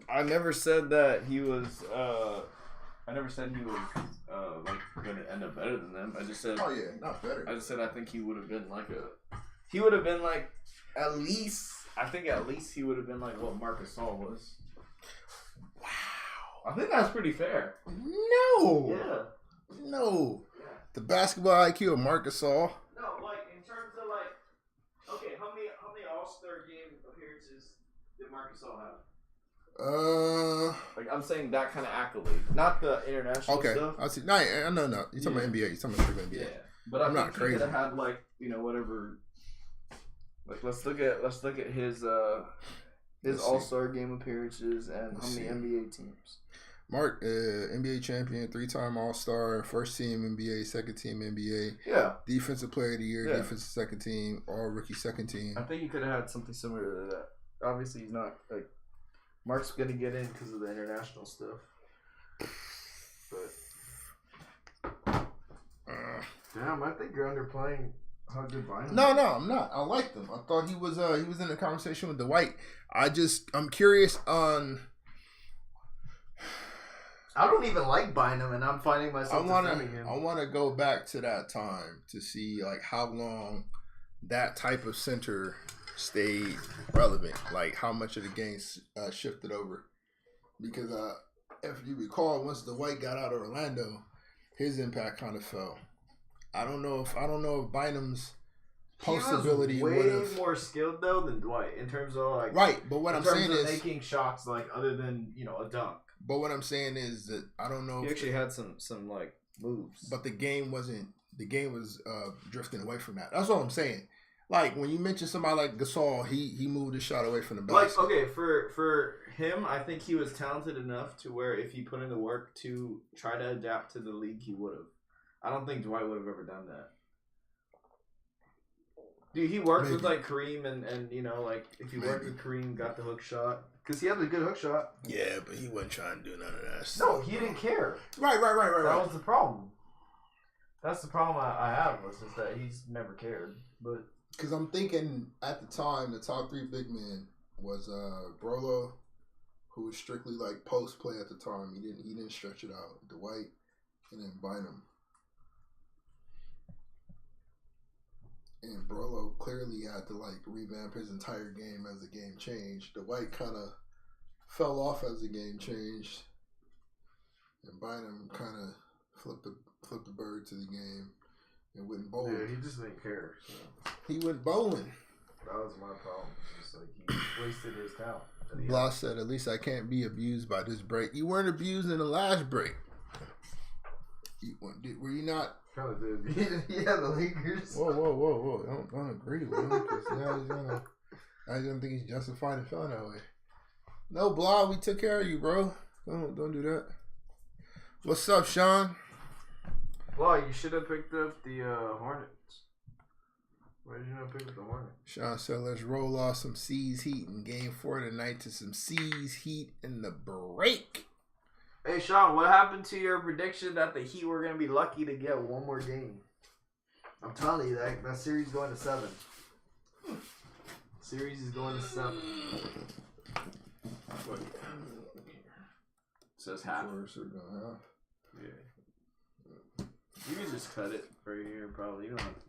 I never said that he was. I never said he was like gonna end up better than them. I just said. Oh yeah, not better. I just said I think he would have been like a. He would have been like at least. I think at least he would have been like what Marc Gasol was. Wow. I think that's pretty fair. No. Yeah. No. Yeah. The basketball IQ of Marc Gasol. No, like in terms of like, okay, how many All-Star game appearances did Marc Gasol have? Like I'm saying that kind of accolade, not the international stuff. Okay, I see. No. You're talking about NBA. You're talking about NBA. Yeah, but I'm not crazy. He could have had like whatever. Like let's look at his All-Star game appearances and how many NBA teams. Mark, NBA champion, 3-time All-Star, first team NBA, second team NBA. Yeah. Defensive player of the year, defensive second team, all rookie second team. I think he could have had something similar to that. Obviously, he's not like Mark's gonna get in because of the international stuff. But damn, I think you're underplaying how good Bynum. No, I'm not. I liked him. I thought he was in a conversation with Dwight. I'm curious on. I don't even like Bynum, and I'm finding myself defending him. I want to go back to that time to see like how long that type of center stayed relevant, like how much of the game shifted over. Because if you recall, once Dwight got out of Orlando, his impact kind of fell. I don't know if Bynum's post ability would have. He was way more skilled though than Dwight in terms of like. Right, but what I'm saying is making shots like other than a dunk. But what I'm saying is that I don't know. He actually had some like moves, but the game was drifting away from that. That's all I'm saying. Like when you mention somebody like Gasol, he moved his shot away from the basket. Like okay, for him, I think he was talented enough to where if he put in the work to try to adapt to the league, he would have. I don't think Dwight would have ever done that. Dude, he worked with like Kareem and like if he worked with Kareem, got the hook shot because he had a good hook shot. Yeah, but he wasn't trying to do none of that stuff. No, he didn't care. Right. That was the problem. That's the problem I have was just that he's never cared. But because I'm thinking at the time, the top 3 big men was Brolo, who was strictly like post play at the time. He didn't stretch it out. Dwight, and then Bynum. And Brolo clearly had to like revamp his entire game as the game changed. Dwight kind of fell off as the game changed, and Bynum kind of flipped the bird to the game and went bowling. Yeah, he just didn't care. So. He went bowling. That was my problem. Just like he wasted his talent. Blah said, "At least I can't be abused by this break." You weren't abused in the last break. Were you not? Kind of did. Yeah, the Lakers. Whoa. Don't agree with him because now he's gonna think he's justified in feeling that way. No, Blah, we took care of you, bro. Don't do that. What's up, Sean? Blah, you should have picked up the Hornets. Why did you not pick up the Hornets? Sean said, "Let's roll off some C's Heat in Game 4 tonight to some C's Heat in the break." Hey, Sean, what happened to your prediction that the Heat were going to be lucky to get one more game? I'm telling you, that series is going to 7. Series is going to 7. What? Says half. Yeah. You can just cut it right here, probably. You don't have to.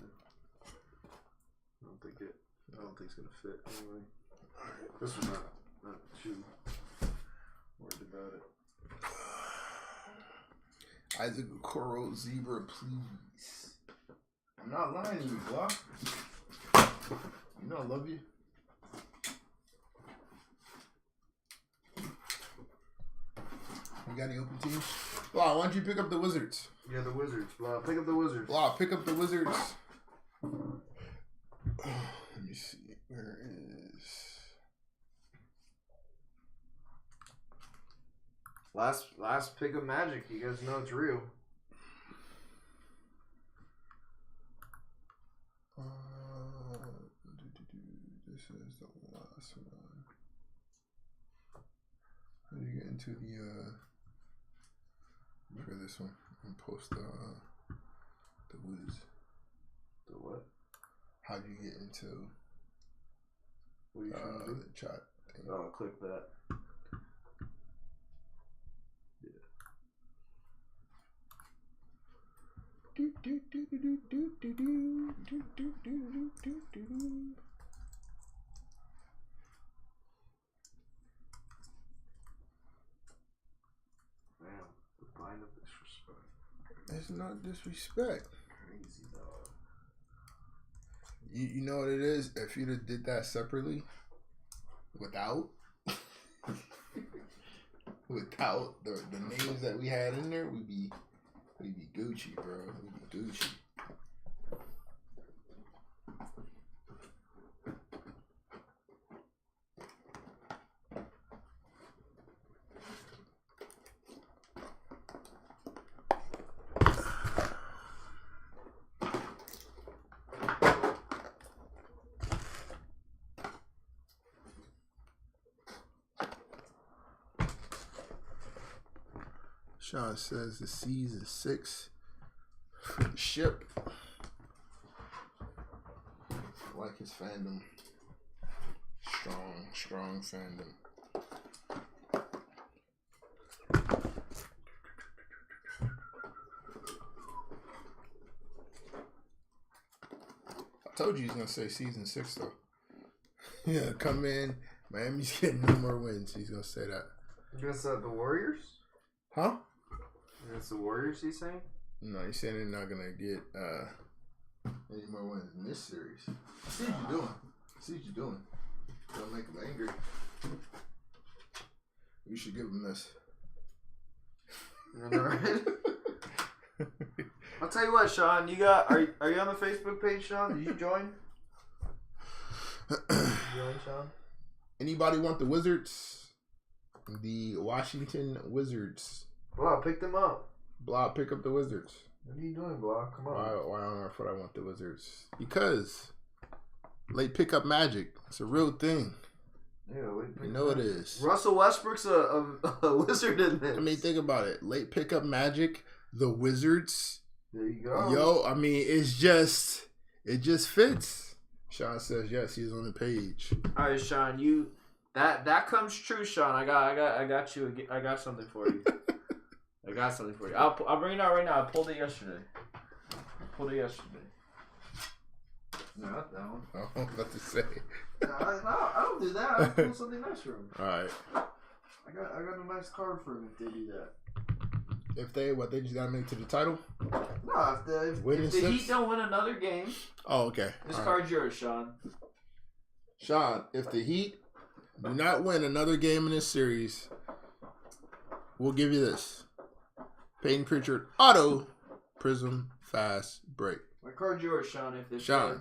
I don't think it's going to fit anyway. This was not too worried about it. Isaac Okoro, Zebra, please. I'm not lying to you, Block. You know I love you. You got any open teams? Block, why don't you pick up the Wizards? Yeah, the Wizards. Block, pick up the Wizards. Block, pick up the Wizards. Let me see. Where is... Last pick of Magic. You guys know it's real. This is the last one. How do you get into the for this one and post the Wiz? The what? How do you get into what are you trying to do? the chat thing? Oh, click that. The blind of disrespect. It's not disrespect. Crazy dog. You know what it is? If you'd have did that separately, without the names that we had in there, we'd be Gucci, bro. We'd be Gucci. Sean says the season 6 for the ship. I like his fandom. Strong fandom. I told you he's gonna say season 6 though. Yeah, come in. Miami's getting no more wins. He's gonna say that. Against the Warriors? Huh? Against the Warriors, he's saying? No, he's saying they're not gonna get any more wins in this series. I see what you're doing. Don't make him angry. You should give him this. I'll tell you what, Sean. You got? Are you on the Facebook page, Sean? Did you join? Sean? Anybody want the Wizards? The Washington Wizards. Block, pick them up. Block, pick up the Wizards. What are you doing, Block? Come on. Why on earth would I want the Wizards? Because late pickup magic. It's a real thing. Yeah, you know it is. Russell Westbrook's a wizard in this. I mean, think about it. Late pickup magic, the Wizards. There you go. Yo, I mean, it just fits. Sean says yes. He's on the page. All right, Sean. That comes true, Sean. I got you. I got something for you. I'll bring it out right now. I pulled it yesterday. No, not that one. I don't know what to say. No, I don't do that. I pull something nice for him. All right. I got a nice card for him if they do that. If they just gotta make it to the title? No, if the Heat don't win another game. Oh, okay. This card's yours, Sean. Sean, if the Heat do not win another game in this series, we'll give you this. Peyton Pritchard Auto Prism Fast Break. My card's yours, Sean. If the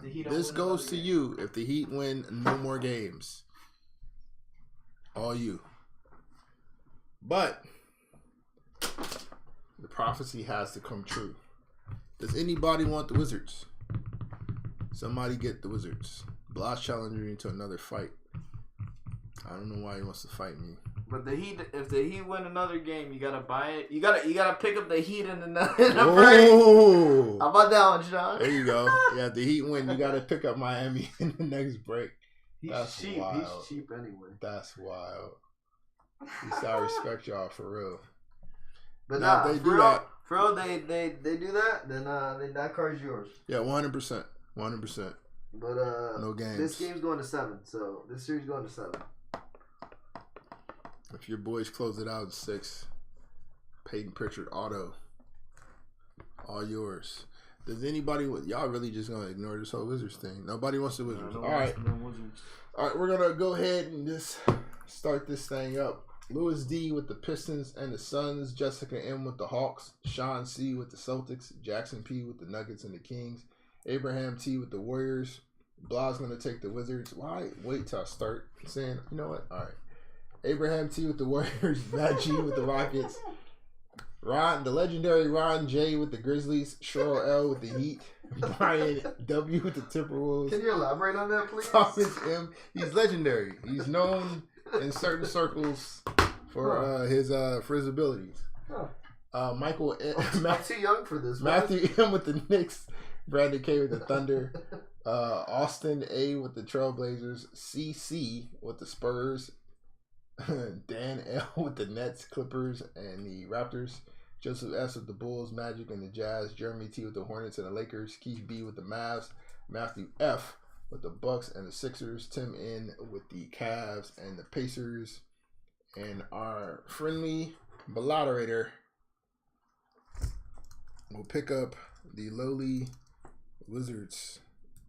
Heat don't this win goes to game. you if the Heat win no more games. All you. But the prophecy has to come true. Does anybody want the Wizards? Somebody get the Wizards. Bloss challenging you to another fight. I don't know why he wants to fight me. But if the Heat win another game, you gotta buy it. You gotta pick up the Heat in the break. How about that one, Sean? There you go. Yeah, if the Heat win, you gotta pick up Miami in the next break. That's cheap. Wild. He's cheap anyway. That's wild. I respect y'all for real. But now, if they do that. For real, they do that, then that card's yours. Yeah, 100%. 100%. But no games. This game's going to 7, so this series going to 7. If your boys close it out in 6, Peyton Pritchard Auto, all yours. Does anybody? Y'all really just gonna ignore this whole Wizards thing? Nobody wants the Wizards. All right, we're gonna go ahead and just start this thing up. Louis D with the Pistons and the Suns, Jessica M with the Hawks, Sean C with the Celtics, Jackson P with the Nuggets and the Kings, Abraham T with the Warriors. Blah's gonna take the Wizards. Why? Wait till I start saying, you know what? All right. Abraham T with the Warriors, Matt G with the Rockets, the legendary Ron J with the Grizzlies, Cheryl L with the Heat, Brian W with the Timberwolves. Can you elaborate on that, please? Thomas M. He's legendary. He's known in certain circles for his abilities. Michael M. I'm too young for this. Matthew M with the Knicks, Brandon K with the Thunder, Austin A with the Trailblazers, CC with the Spurs, Dan L with the Nets, Clippers, and the Raptors, Joseph S. with the Bulls, Magic, and the Jazz. Jeremy T. with the Hornets and the Lakers. Keith B. with the Mavs. Matthew F. with the Bucks and the Sixers. Tim N. with the Cavs and the Pacers. And our friendly Balloterator will pick up the lowly Wizards.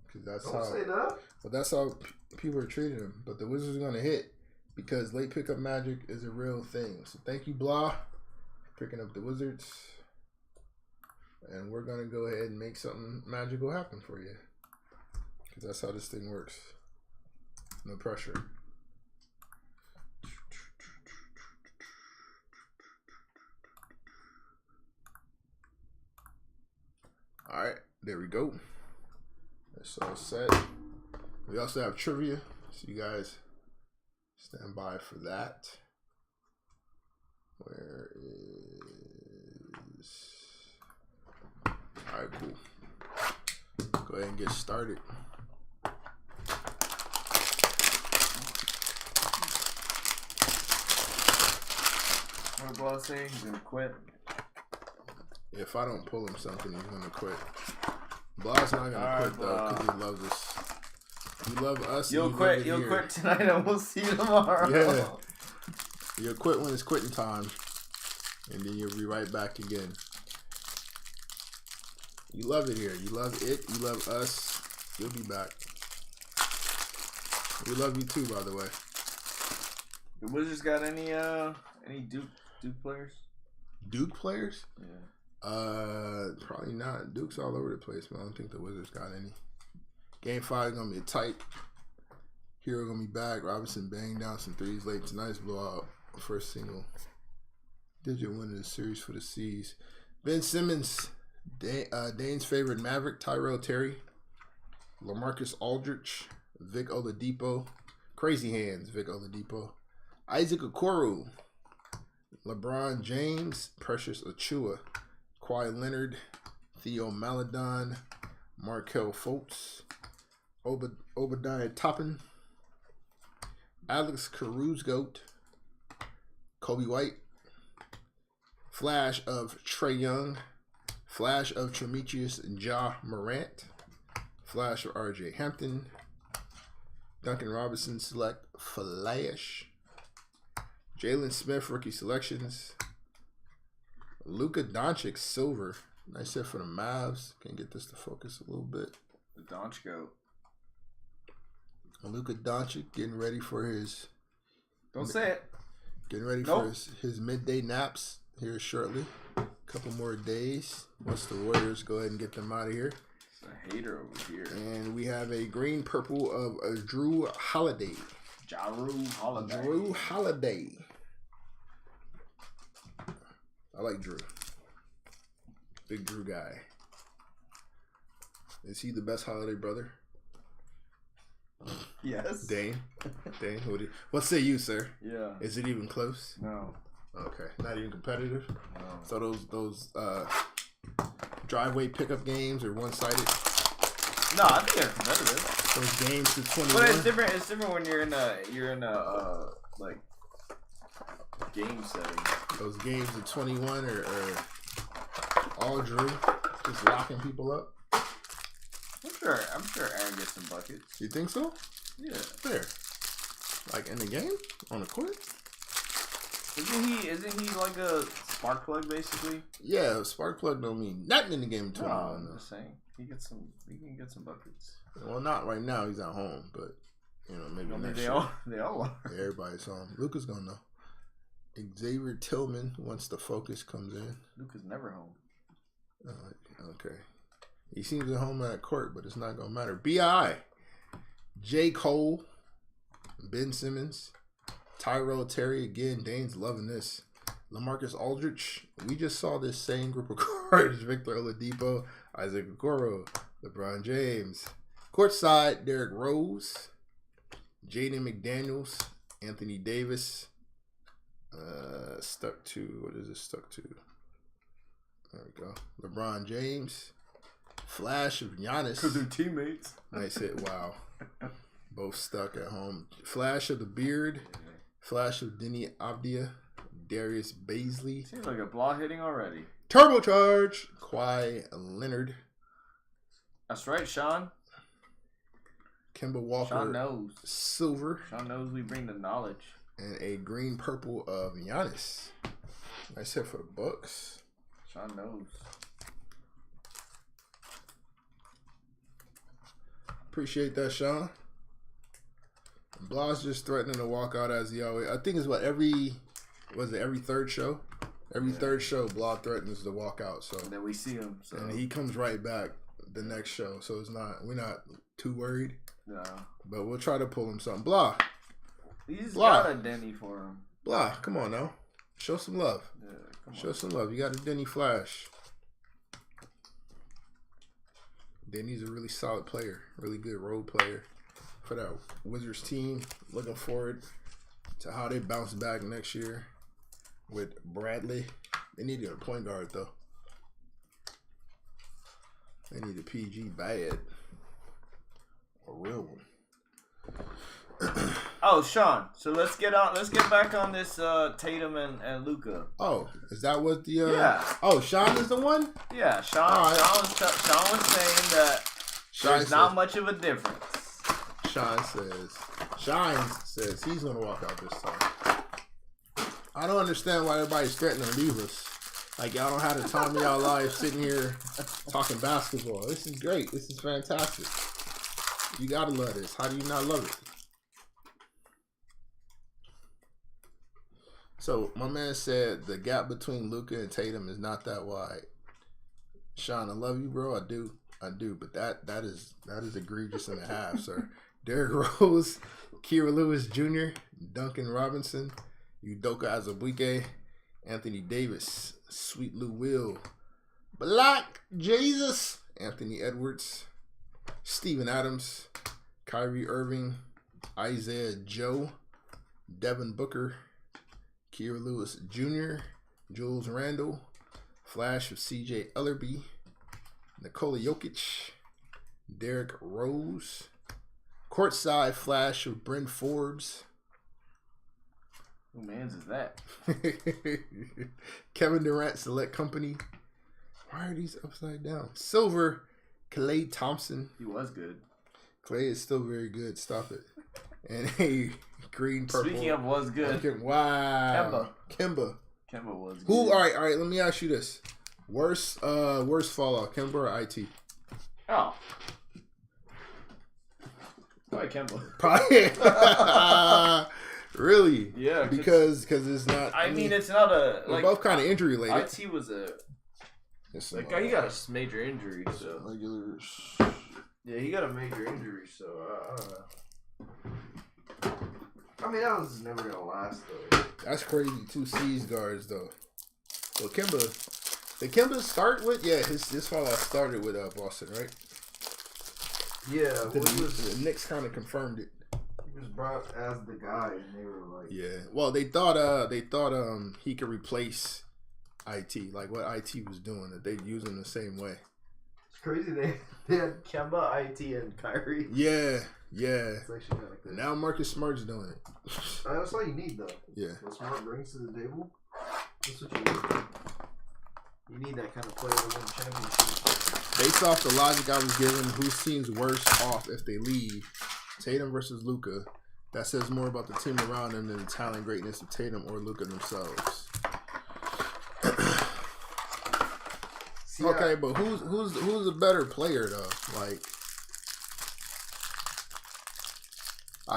Because that's Don't say that. Well, that's how people are treating them. But the Wizards are going to hit because late pickup magic is a real thing. So thank you, Blah, for picking up the Wizards. And we're going to go ahead and make something magical happen for you. Because that's how this thing works. No pressure. All right, there we go. That's all set. We also have trivia, so you guys stand by for that. Where is... All right, cool. Go ahead and get started. What did Blah say? He's gonna quit. If I don't pull him something, he's gonna quit. Blah's not gonna quit though, because he loves us. You love us. You'll quit. You'll quit tonight, and we'll see you tomorrow. Yeah. You'll quit when it's quitting time, and then you'll be right back again. You love it here. You love it. You love us. You'll be back. We love you too, by the way. The Wizards got any Duke players? Duke players? Yeah. Probably not. Duke's all over the place, man. I don't think the Wizards got any. Game 5 gonna be tight. Hero gonna be back. Robinson banged down some threes late tonight's blowout. First single digit win of the series for the C's. Ben Simmons, Dane's favorite Maverick, Tyrell Terry, LaMarcus Aldridge, Vic Oladipo, Crazy Hands, Vic Oladipo, Isaac Okoro, LeBron James, Precious Achua, Kawhi Leonard, Theo Maledon, Markelle Fultz, Obadiah Toppin, Alex Caruso, Kobe White, Flash of Trae Young, Flash of Demetrius Ja Morant, Flash of RJ Hampton, Duncan Robinson select Flash, Jalen Smith rookie selections, Luka Doncic silver. Nice hit for the Mavs. Can get this to focus a little bit. The Donchko. Luka Doncic getting ready for his... Don't say it. Getting ready for his midday naps here shortly. A couple more days. Once the Warriors go ahead and get them out of here. It's a hater over here. And we have a green purple of Drew Holiday. Drew Holiday. I like Drew. Big Drew guy. Is he the best Holiday brother? Yes. Dane, what say you, sir? Yeah. Is it even close? No. Okay. Not even competitive? No. So those driveway pickup games are one-sided? No, I think they're competitive. Those games to 21? But it's different. It's different when you're in a like game setting. Those games to 21 are all Drew, just locking people up. I'm sure Aaron gets some buckets. You think so? Yeah. There. Like in the game? On the court? Isn't he like a spark plug basically? Yeah, spark plug don't mean nothing in the game of 21. No, I'm just saying. He can get some buckets. Well, not right now. He's at home, but maybe next year. They all are. Yeah, everybody's home. Luka's gonna know. Xavier Tillman, once the focus comes in. Luka's never home. Okay. He seems at home at court, but it's not gonna matter. B.I. J. Cole, Ben Simmons, Tyrell Terry again. Dane's loving this. LaMarcus Aldridge. We just saw this same group of cards. Victor Oladipo, Isaac Okoro, LeBron James. Courtside, Derrick Rose, Jaden McDaniels, Anthony Davis. Stuck to, what is it stuck to? There we go. LeBron James. Flash of Giannis. Because they're teammates. Nice hit. Wow. Both stuck at home. Flash of the Beard. Flash of Denny Avdia. Darius Baisley. Seems like a block hitting already. Turbocharge. Kawhi Leonard. That's right, Sean. Kemba Walker. Sean knows. Silver. Sean knows we bring the knowledge. And a green purple of Giannis. Nice hit for the Bucks. Sean knows. Appreciate that, Sean. Blah's just threatening to walk out as he always. I think it's every third show? Every third show, Blah threatens to walk out. So and then we see him. So. And he comes right back the next show. So we're not too worried. No. But we'll try to pull him something. Blah. He's Blah. got a Denny for him. Blah, come on now. Show some love. Yeah, Show some love. You got a Denny Flash. Denny's a really solid player. Really good role player for that Wizards team. Looking forward to how they bounce back next year with Bradley. They needed a point guard, though. They need a PG bad. A real one. Oh, Sean. So let's get back on this Tatum and Luka. Oh, is that what the yeah. Oh, Sean is the one? Yeah, Sean. Right. Sean was saying that there's not much of a difference. Sean says he's gonna walk out this time. I don't understand why everybody's threatening to leave us. Like, y'all don't have the time of y'all life sitting here talking basketball. This is great. This is fantastic. You gotta love this. How do you not love it? So my man said the gap between Luka and Tatum is not that wide. Sean, I love you, bro. I do. But that is egregious and a half, sir. Derrick Rose, Kira Lewis Jr., Duncan Robinson, Udoka Azubuike, Anthony Davis, Sweet Lou Will, Black Jesus, Anthony Edwards, Steven Adams, Kyrie Irving, Isaiah Joe, Devin Booker, Kira Lewis Jr., Jules Randle, Flash of CJ Ellerby, Nikola Jokic, Derrick Rose, Courtside Flash of Bryn Forbes. Who man's is that? Kevin Durant Select Company. Why are these upside down? Silver, Klay Thompson. He was good. Klay is still very good. Stop it. And a green purple. Speaking of was good. Wow. Kemba was good. Who? All right. Let me ask you this: worst fallout, Kemba or IT? Oh. Probably Kemba. Probably. Really? Yeah. Because it's not. I mean, it's not a. We're both kind of injury related. IT was a. Like, he got a major injury, so. Regular. Yeah, he got a major injury, so I don't know. I mean, that was never gonna last though. That's crazy. 2 C's guards though. So Kemba, did Kemba start with? Yeah, his fallout started with Boston, right? Yeah, the Knicks kind of confirmed it. He was brought as the guy, and they were like, yeah. Well, they thought he could replace IT, like what IT was doing, that they'd use him the same way. It's crazy. They had Kemba, IT, and Kyrie. Yeah. It's actually kind of good. Now Marcus Smart's doing it. That's all you need, though. Yeah. What Smart brings to the table, that's what you need. You need that kind of player to win championships. Based off the logic I was given, whose team's worse off if they leave? Tatum versus Luka. That says more about the team around them than the talent greatness of Tatum or Luka themselves. Okay, but who's a better player though? Like,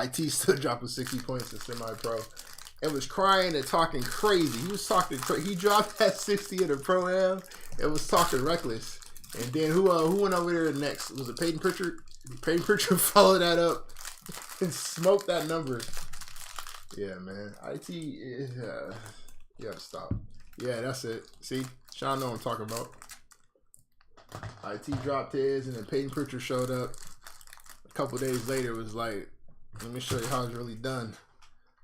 IT still dropping 60 points in semi-pro. And was crying and talking crazy. He was talking crazy. He dropped that 60 in the pro-am and was talking reckless. And then who went over there next? Was it Peyton Pritchard? Peyton Pritchard followed that up and smoked that number. Yeah, man. IT, you gotta stop. Yeah, that's it. See? Sean know what I'm talking about. IT dropped his, and then Peyton Pritchard showed up. A couple days later, it was like, let me show you how it's really done.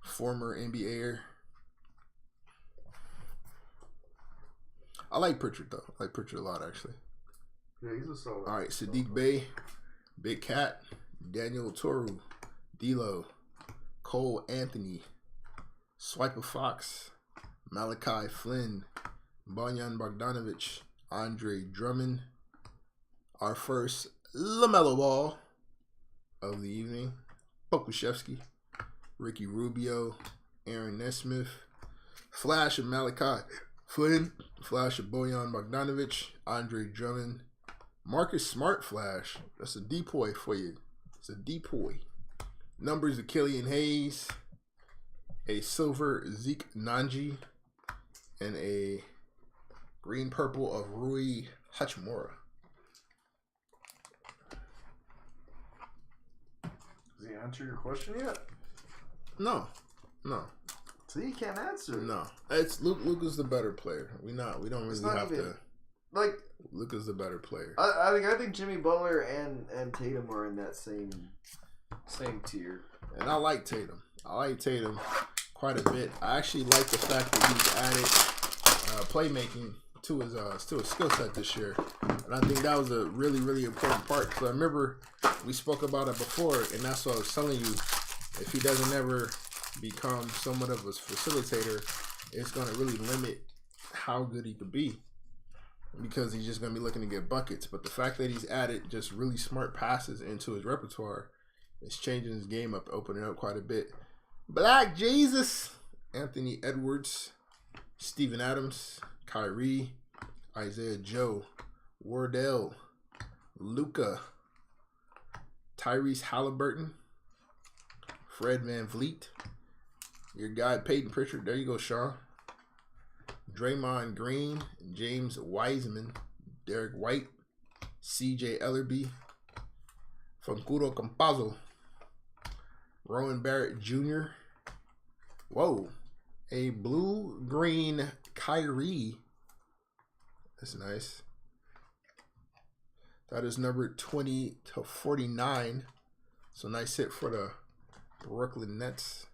Former NBAer. I like Pritchard, though. I like Pritchard a lot, actually. Yeah, he's a solid. All right, Sadiq Bey, Big Cat, Daniel Toru, D'Lo, Cole Anthony, Swiper Fox, Malachi Flynn, Bojan Bogdanovic, Andre Drummond. Our first LaMelo Ball of the evening, Pokuševski, Ricky Rubio, Aaron Nesmith, flash of Malachi Flynn, flash of Bojan Bogdanovic, Andre Drummond, Marcus Smart flash. That's a depoy for you. It's a depoy. Numbers of Killian Hayes, a silver Zeke Nanji, and a green purple of Rui Hachimura. Does he answer your question yet? No. So you can't answer. No. It's Luka's the better player. We don't really have to. Like, Luka's the better player. I think Jimmy Butler and Tatum are in that same tier. And I like Tatum. Quite a bit. I actually like the fact that he's added playmaking to his skill set this year, and I think that was a really, really important part. Because I remember we spoke about it before, and that's what I was telling you. If he doesn't ever become somewhat of a facilitator, it's going to really limit how good he could be, because he's just going to be looking to get buckets. But the fact that he's added just really smart passes into his repertoire is changing his game up, opening up quite a bit. Black Jesus, Anthony Edwards, Steven Adams, Kyrie, Isaiah Joe, Wardell, Luka, Tyrese Halliburton, Fred VanVleet, your guy Peyton Pritchard. There you go, Sean. Draymond Green, James Wiseman, Derek White, CJ Ellerby, Facundo Campazzo, Rowan Barrett Jr. Whoa. A blue-green Kyrie. That's nice. That is number 20/49. So nice hit for the Brooklyn Nets.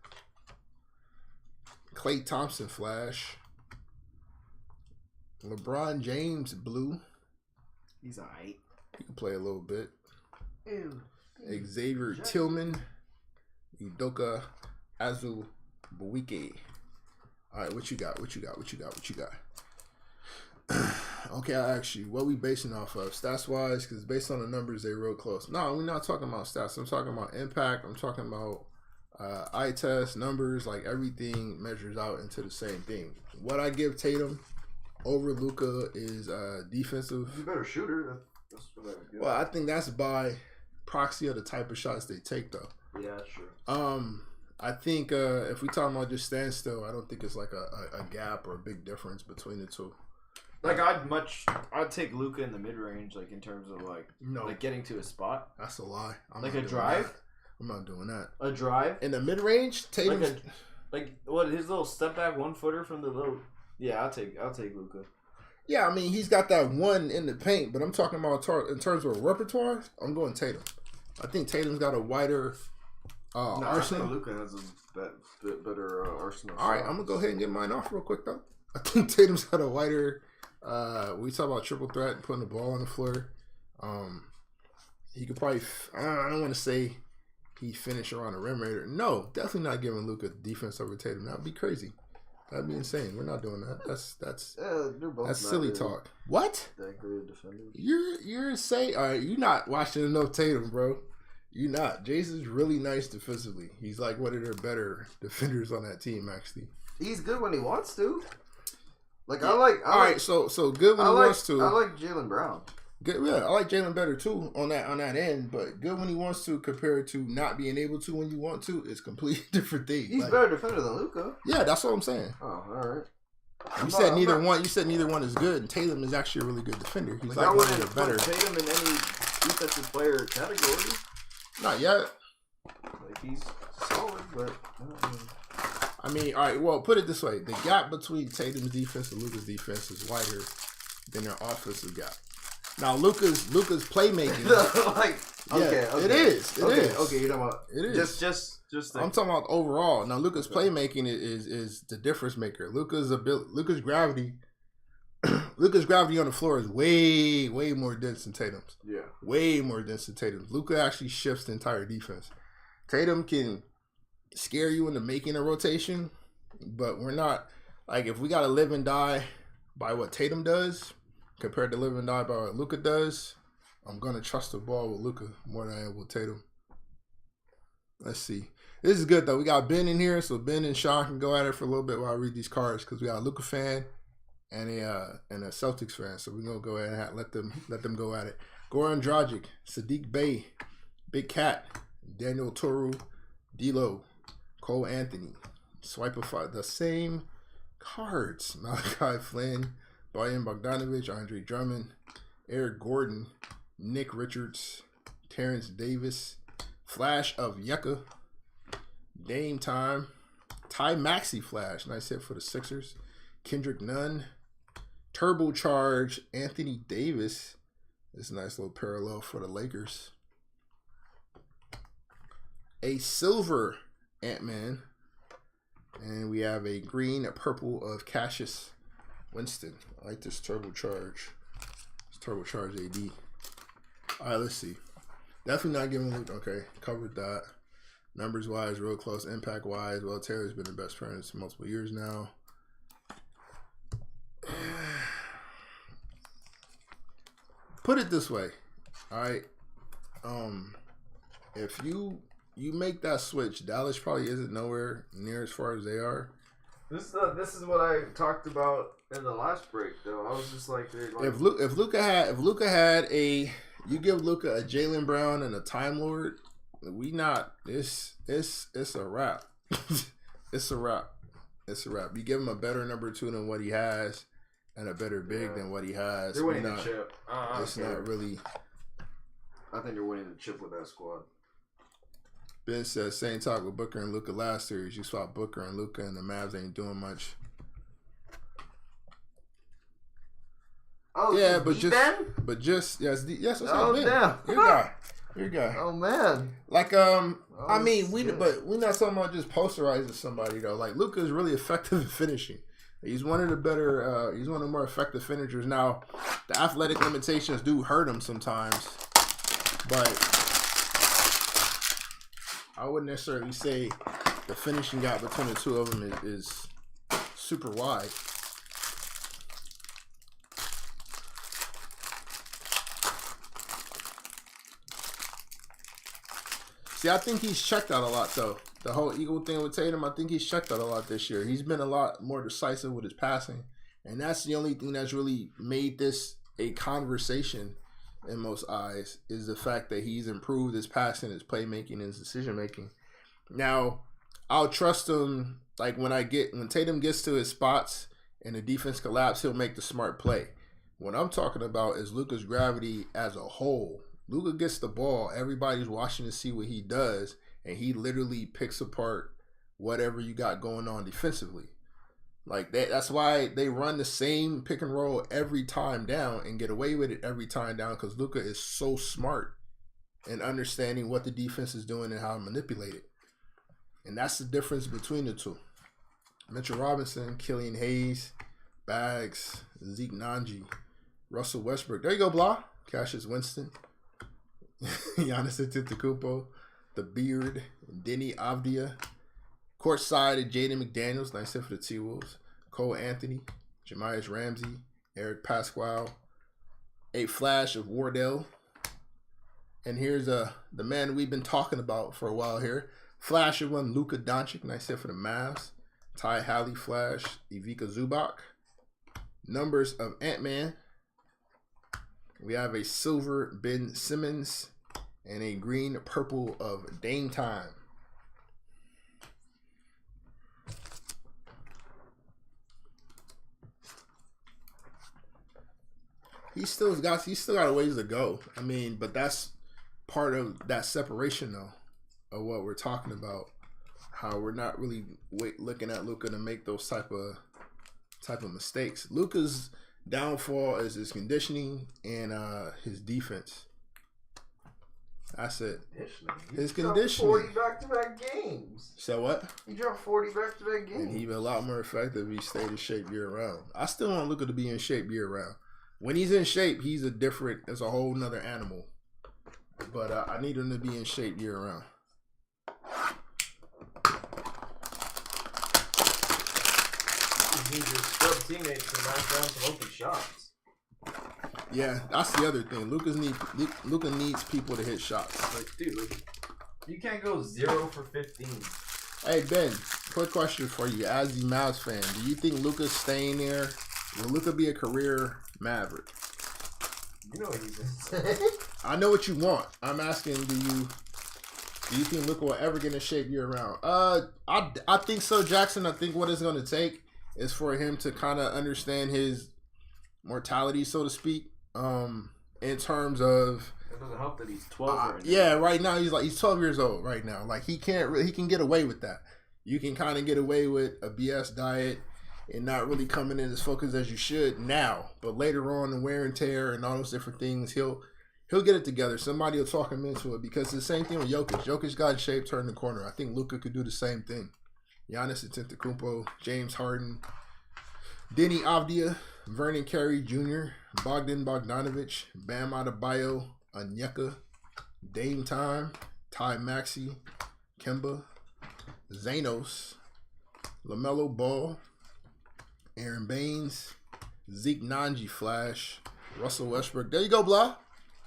Klay Thompson flash. LeBron James blue. He's alright. He can play a little bit. Ew. Xavier Tillman. Udoka Azubuike. All right, what you got? Okay, actually, what we basing off of stats-wise? Because based on the numbers, they real close. No, we're not talking about stats. I'm talking about impact. I'm talking about eye test numbers. Like, everything measures out into the same thing. What I give Tatum over Luka is defensive. He's a better shooter. That's what I would give. Well, I think that's by proxy of the type of shots they take, though. Yeah, sure. I think if we talking about just standstill, I don't think it's like a gap or a big difference between the two. Like, I'd take Luka in the mid range, like in terms of like getting to a spot. That's a lie. Like a drive. I'm not doing that. A drive in the mid range. Tatum. Like what, his little step back 1-footer from the little. Yeah, I'll take Luka. Yeah, I mean he's got that one in the paint, but I'm talking about in terms of repertoire. I'm going Tatum. I think Tatum's got a wider arsenal. I think Luka has a better arsenal. All right, I'm gonna go ahead and get mine off real quick though. I think Tatum's got a wider. We talk about triple threat and putting the ball on the floor. He could probably. I don't want to say he finished around the rim raider. No, definitely not giving Luka defense over Tatum. That would be crazy. That'd be insane. We're not doing that. That's silly talk. What? That great defender. You're saying, all right, you're not watching enough Tatum, bro. You're not. Jason's really nice defensively. He's like one of their better defenders on that team, actually. He's good when he wants to. Like, yeah. All right, so good when he wants to. I like Jaylen Brown. Good, yeah, I like Jaylen better too on that end, but good when he wants to compared to not being able to when you want to is completely different thing. He's better defender than Luka. Yeah, that's what I'm saying. Oh, all right. You said neither one is good, and Tatum is actually a really good defender. He's like one of the better. Tatum in any defensive player category. Not yet. Like, he's solid, but I mean, all right. Well, put it this way: the gap between Tatum's defense and Luka's defense is wider than their offensive gap. Now, Luka's playmaking. It is. Okay, you're talking about it is just. I'm talking about overall. Now, Luka's playmaking is the difference maker. Luka's gravity. Luka's gravity on the floor is way more dense than Tatum's. Yeah, way more dense than Tatum's. Luka actually shifts the entire defense. Tatum can scare you into making a rotation, but we're not like if we got to live and die by what Tatum does compared to live and die by what Luka does, I'm gonna trust the ball with Luka more than I am with Tatum. Let's see. This is good though. We got Ben in here, so Ben and Sean can go at it for a little bit while I read these cards because we got a Luka fan and a Celtics fan. So we're gonna go ahead and let them go at it. Goran Dragic, Sadiq Bey, Big Cat, Daniel Toru, D'Lo, Cole Anthony. Swipeify the same cards. Malachi Flynn, Bojan Bogdanovic, Andre Drummond, Eric Gordon, Nick Richards, Terrence Davis, Flash of Yucca, Dame Time, Ty Maxey Flash, nice hit for the Sixers, Kendrick Nunn, Turbocharge, Anthony Davis, this nice little parallel for the Lakers, a silver Ant-Man, and we have a green, a purple of Cassius Winston. I like this Turbocharge. It's Turbocharge AD. All right, let's see. Definitely not giving Luke. Okay, covered that. Numbers wise, real close. Impact wise, well, Taylor's been the best friend for multiple years now. Put it this way, all right. If you make that switch, Dallas probably isn't nowhere near as far as they are. This is what I talked about in the last break, though. I was just like, if Luka had a, you give Luka a Jaylen Brown and a Time Lord, it's a wrap. It's a wrap. It's a wrap. You give him a better number 2 than what he has, and a better big than what he has. They're winning the chip. It's not really. I think they're winning the chip with that squad. Ben says, same talk with Booker and Luka last series. You swap Booker and Luka, and the Mavs ain't doing much. Oh yeah, but just yes. Oh damn, your guy. Oh man, like I mean, but we're not talking about just posterizing somebody though. Like Luka is really effective at finishing. He's one of the better. He's one of the more effective finishers. Now, the athletic limitations do hurt him sometimes, but I wouldn't necessarily say the finishing gap between the two of them is super wide. See, I think he's checked out a lot, though. The whole Eagle thing with Tatum, I think he's checked out a lot this year. He's been a lot more decisive with his passing. And that's the only thing that's really made this a conversation in most eyes, is the fact that he's improved his passing, his playmaking, and his decision-making. Now, I'll trust him, like when Tatum gets to his spots and the defense collapse, he'll make the smart play. What I'm talking about is Luka's gravity as a whole. Luka gets the ball, everybody's watching to see what he does, and he literally picks apart whatever you got going on defensively. Like that's why they run the same pick and roll every time down and get away with it every time down, because Luka is so smart in understanding what the defense is doing and how to manipulate it. And that's the difference between the two. Mitchell Robinson, Killian Hayes, Bags, Zeke Nanji, Russell Westbrook. There you go, Blah. Cassius Winston. Giannis Antetokounmpo, the Beard, Denny Avdia, courtside Jaden McDaniels, nice hit for the T-Wolves, Cole Anthony, Jamias Ramsey, Eric Pasquale, a flash of Wardell, and here's the man we've been talking about for a while here, flash of one Luka Doncic, nice hit for the Mavs, Ty Halley flash, Ivica Zubac, numbers of Ant-Man. We have a silver Ben Simmons and a green purple of Dame Time. He's still got a ways to go. I mean, but that's part of that separation though of what we're talking about. How we're not really looking at Luka to make those type of mistakes. Luka's downfall is his conditioning and his defense. That's it. His conditioning. 40 back-to-back games. So what? He dropped 40 back-to-back games. And he'd be a lot more effective if he stayed in shape year-round. I still want Luka to be in shape year-round. When he's in shape, he's it's a whole nother animal. But I need him to be in shape year-round. just need your scrub teammates to knock down some open shots. Yeah, that's the other thing. Luka needs people to hit shots. Like, dude, you can't go 0 for 15. Hey Ben, quick question for you. As the Mavs fan, do you think Luka's staying there? Will Luka be a career Maverick? You know what he's saying. I know what you want. I'm asking, do you think Luka will ever get in shape year round? I think so, Jackson. I think what it's going to take is for him to kind of understand his mortality, so to speak. In terms of, it doesn't help that he's 12 right now. Yeah, right now he's 12 years old right now. Like he can get away with that. You can kind of get away with a BS diet and not really coming in as focused as you should now. But later on, the wear and tear and all those different things, he'll get it together. Somebody will talk him into it because it's the same thing with Jokic. Jokic got in shape, turned the corner. I think Luka could do the same thing. Giannis Antetokounmpo, James Harden, Denny Avdia, Vernon Carey Jr., Bogdan Bogdanovic, Bam Adebayo, Onyeka, Dame Time, Ty Maxey, Kemba, Zanos, LaMelo Ball, Aaron Baines, Zeke Nanji Flash, Russell Westbrook. There you go, blah.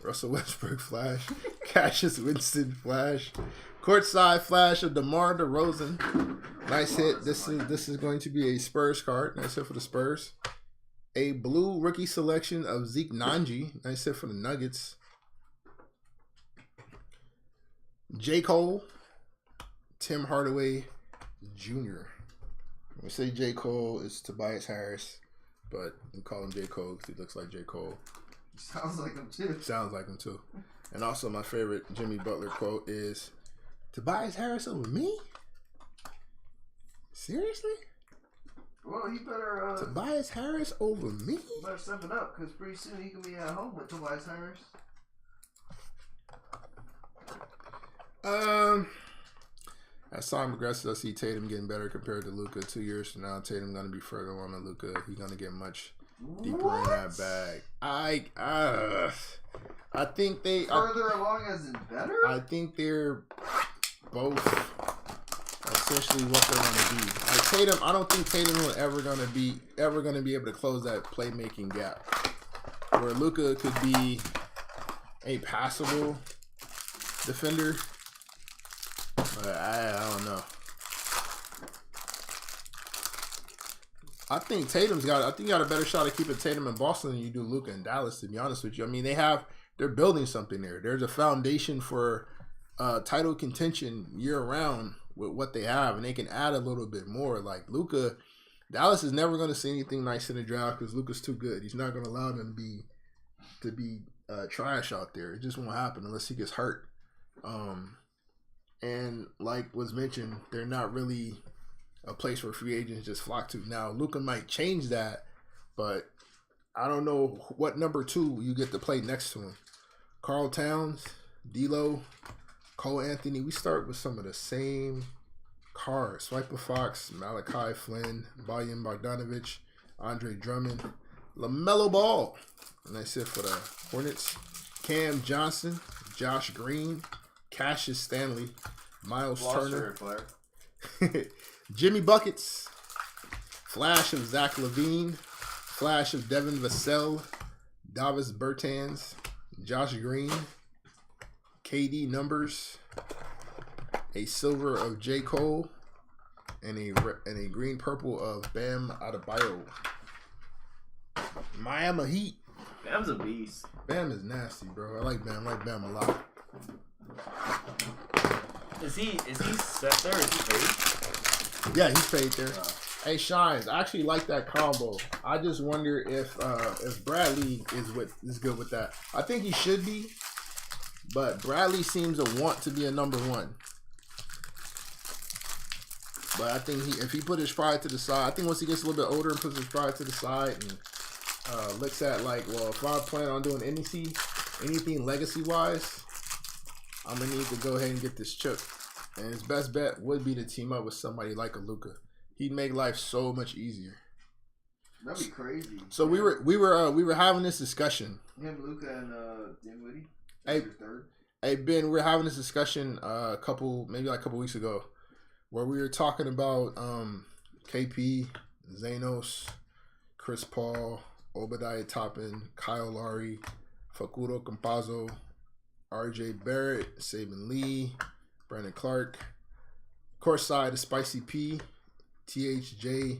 Russell Westbrook Flash, Cassius Winston Flash, courtside Flash of DeMar DeRozan. Nice hit. This is going to be a Spurs card. Nice hit for the Spurs. A blue rookie selection of Zeke Nanji. Nice hit for the Nuggets. J. Cole, Tim Hardaway Jr. When we say J. Cole, it's Tobias Harris, but we call him J. Cole because he looks like J. Cole. Sounds like him too. Sounds like him too. And also my favorite Jimmy Butler quote is, Tobias Harris over me? Seriously? Well, he better Tobias Harris over me? better step it up because pretty soon he can be at home with Tobias Harris. As time progresses, I see Tatum getting better compared to Luka. 2 years from now, Tatum going to be further along than Luka. He's going to get much deeper in that bag. I think they further along as in better. I think they're both essentially what they're going to be. Like Tatum, I don't think Tatum will ever going to be able to close that playmaking gap. Where Luka could be a passable defender. But I don't know. I think Tatum's got a better shot at keeping Tatum in Boston than you do Luka in Dallas, to be honest with you. I mean, they're building something there. There's a foundation for title contention year round with what they have, and they can add a little bit more. Like Luka, Dallas is never going to see anything nice in the draft because Luka's too good. He's not going to allow them to be trash out there. It just won't happen unless he gets hurt. And like was mentioned, they're not really a place where free agents just flock to. Now, Luka might change that, but I don't know what number 2 you get to play next to him. Karl Towns, D'Lo, Cole Anthony. We start with some of the same cards. Swiper Fox, Malachi Flynn, Bojan Bogdanovic, Andre Drummond, LaMelo Ball. And that's it for the Hornets. Cam Johnson, Josh Green, Cassius Stanley, Miles Turner, Jimmy Buckets, Flash of Zach LaVine, Flash of Devin Vassell, Davis Bertans, Josh Green, KD Numbers, a silver of J. Cole, and a green purple of Bam Adebayo. Miami Heat. Bam's a beast. Bam is nasty, bro. I like Bam a lot. Is he set there? Is he paid? Yeah, he's paid there. Hey, Shines, I actually like that combo. I just wonder if Bradley is good with that. I think he should be, but Bradley seems to want to be a number 1. But I think if he put his pride to the side, I think once he gets a little bit older and puts his pride to the side and looks at like, well, if I plan on doing anything legacy-wise, I'm going to need to go ahead and get this chip. And his best bet would be to team up with somebody like a Luka. He'd make life so much easier. That'd be crazy. So we were having this discussion. Him, Luka, and Dinwiddie. Hey, third. Hey Ben, we were having this discussion a couple weeks ago, where we were talking about KP, Zanos, Chris Paul, Obadiah Toppin, Kyle Lowry, Facundo Campazzo, R.J. Barrett, Saban Lee, Brandon Clark. Courtside, the Spicy P, THJ,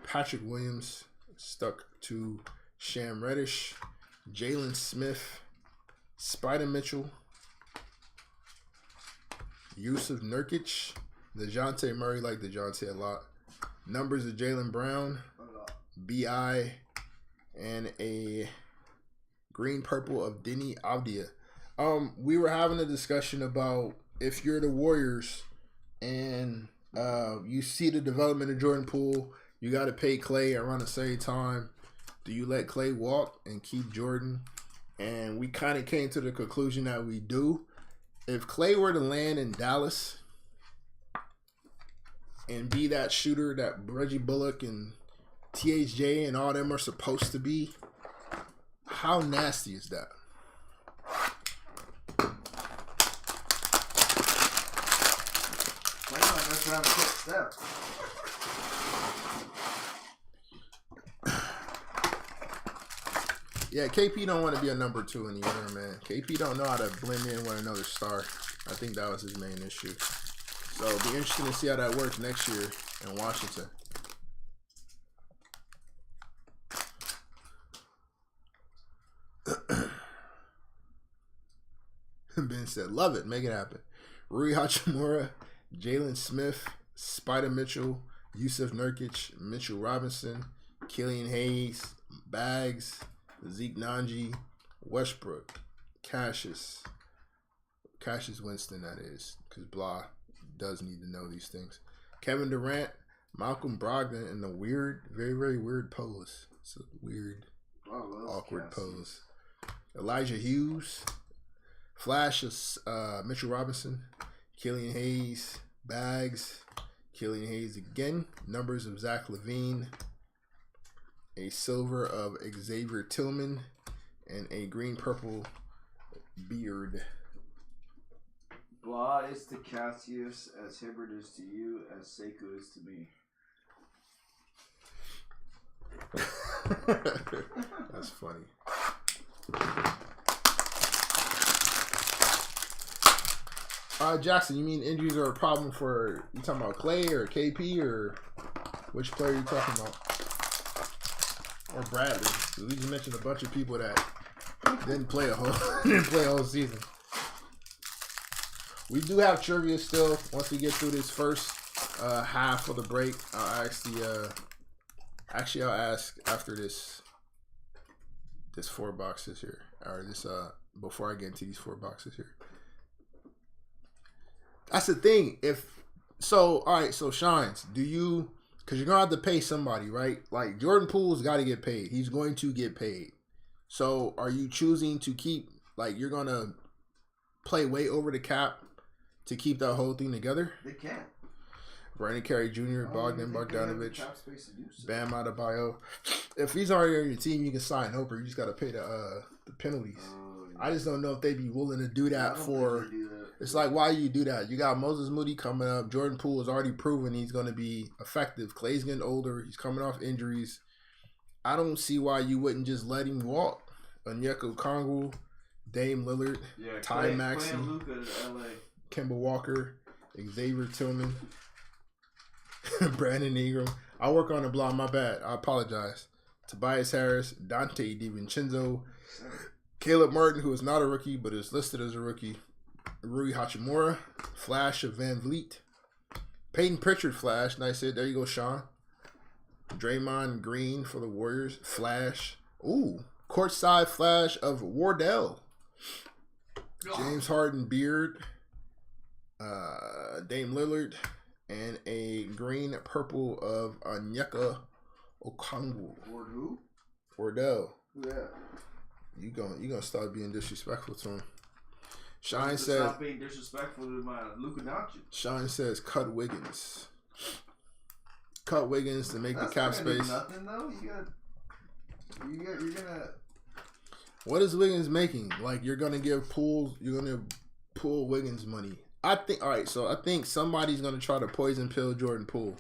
Patrick Williams, stuck to Sham Reddish, Jalen Smith, Spider Mitchell, Yusuf Nurkic, DeJounte Murray, like DeJounte a lot. Numbers of Jalen Brown, B.I., and a green purple of Denny Avdia. We were having a discussion about if you're the Warriors and you see the development of Jordan Poole, you got to pay Clay around the same time. Do you let Clay walk and keep Jordan? And we kind of came to the conclusion that we do. If Clay were to land in Dallas and be that shooter that Reggie Bullock and THJ and all them are supposed to be, how nasty is that? Why not just have a quick step? Yeah, KP don't want to be a number 2 in the interim, man. KP don't know how to blend in with another star. I think that was his main issue. So it'll be interesting to see how that works next year in Washington. Ben said, love it, make it happen. Rui Hachimura, Jalen Smith, Spider Mitchell, Yusuf Nurkic, Mitchell Robinson, Killian Hayes, Bags, Zeke Nanji, Westbrook, Cassius Winston, that is, because Blah does need to know these things. Kevin Durant, Malcolm Brogdon in the weird, very, very weird pose. It's a weird, awkward pose. Elijah Hughes, Flash of Mitchell Robinson, Killian Hayes, Bags, Killian Hayes again, numbers of Zach LaVine, a silver of Xavier Tillman, and a green-purple Beard. Blah is to Cassius as Hibbert is to you, as Sekou is to me. That's funny. Jackson, you mean injuries are a problem for, you talking about Clay or KP, or which player are you talking about? Or Bradley? We just mentioned a bunch of people that didn't play a whole season. We do have trivia still. Once we get through this first half of the break, I'll ask I'll ask after this 4 boxes here, or this before I get into these 4 boxes here. That's the thing. All right, so Shines, do you, because you're gonna have to pay somebody, right? Like Jordan Poole's got to get paid. He's going to get paid. So are you choosing to keep, like, you're gonna play way over the cap to keep that whole thing together? They can't. Brandon Carey Jr., Bogdan Bogdanovic, Bam Adebayo. If he's already on your team, you can sign over. You just got to pay the penalties. I just don't know if they'd be willing to do that for. It's like, why do you do that? You got Moses Moody coming up. Jordan Poole has already proven he's going to be effective. Clay's getting older. He's coming off injuries. I don't see why you wouldn't just let him walk. Onyeka Okongwu, Dame Lillard, Ty Maxey, Kemba Walker, Xavier Tillman, Brandon Ingram. I'll work on the blog. My bad. I apologize. Tobias Harris, Dante DiVincenzo, Caleb Martin, who is not a rookie but is listed as a rookie, Rui Hachimura, Flash of Van Vliet, Peyton Pritchard, Flash. Nice hit. There you go, Sean. Draymond Green for the Warriors, Flash. Ooh, courtside Flash of Wardell. James Harden, Beard, Dame Lillard, and a green purple of Onyeka Okongwu. Ward who? Wardell. Yeah. You gonna start being disrespectful to him. Shine says, stop being disrespectful to my Luka Doncic. Shine says cut Wiggins. Cut Wiggins to make the cap space. Nothing though. You're gonna. What is Wiggins making? Like, you're gonna pull Wiggins money. I think. All right, so I think somebody's gonna try to poison pill Jordan Poole.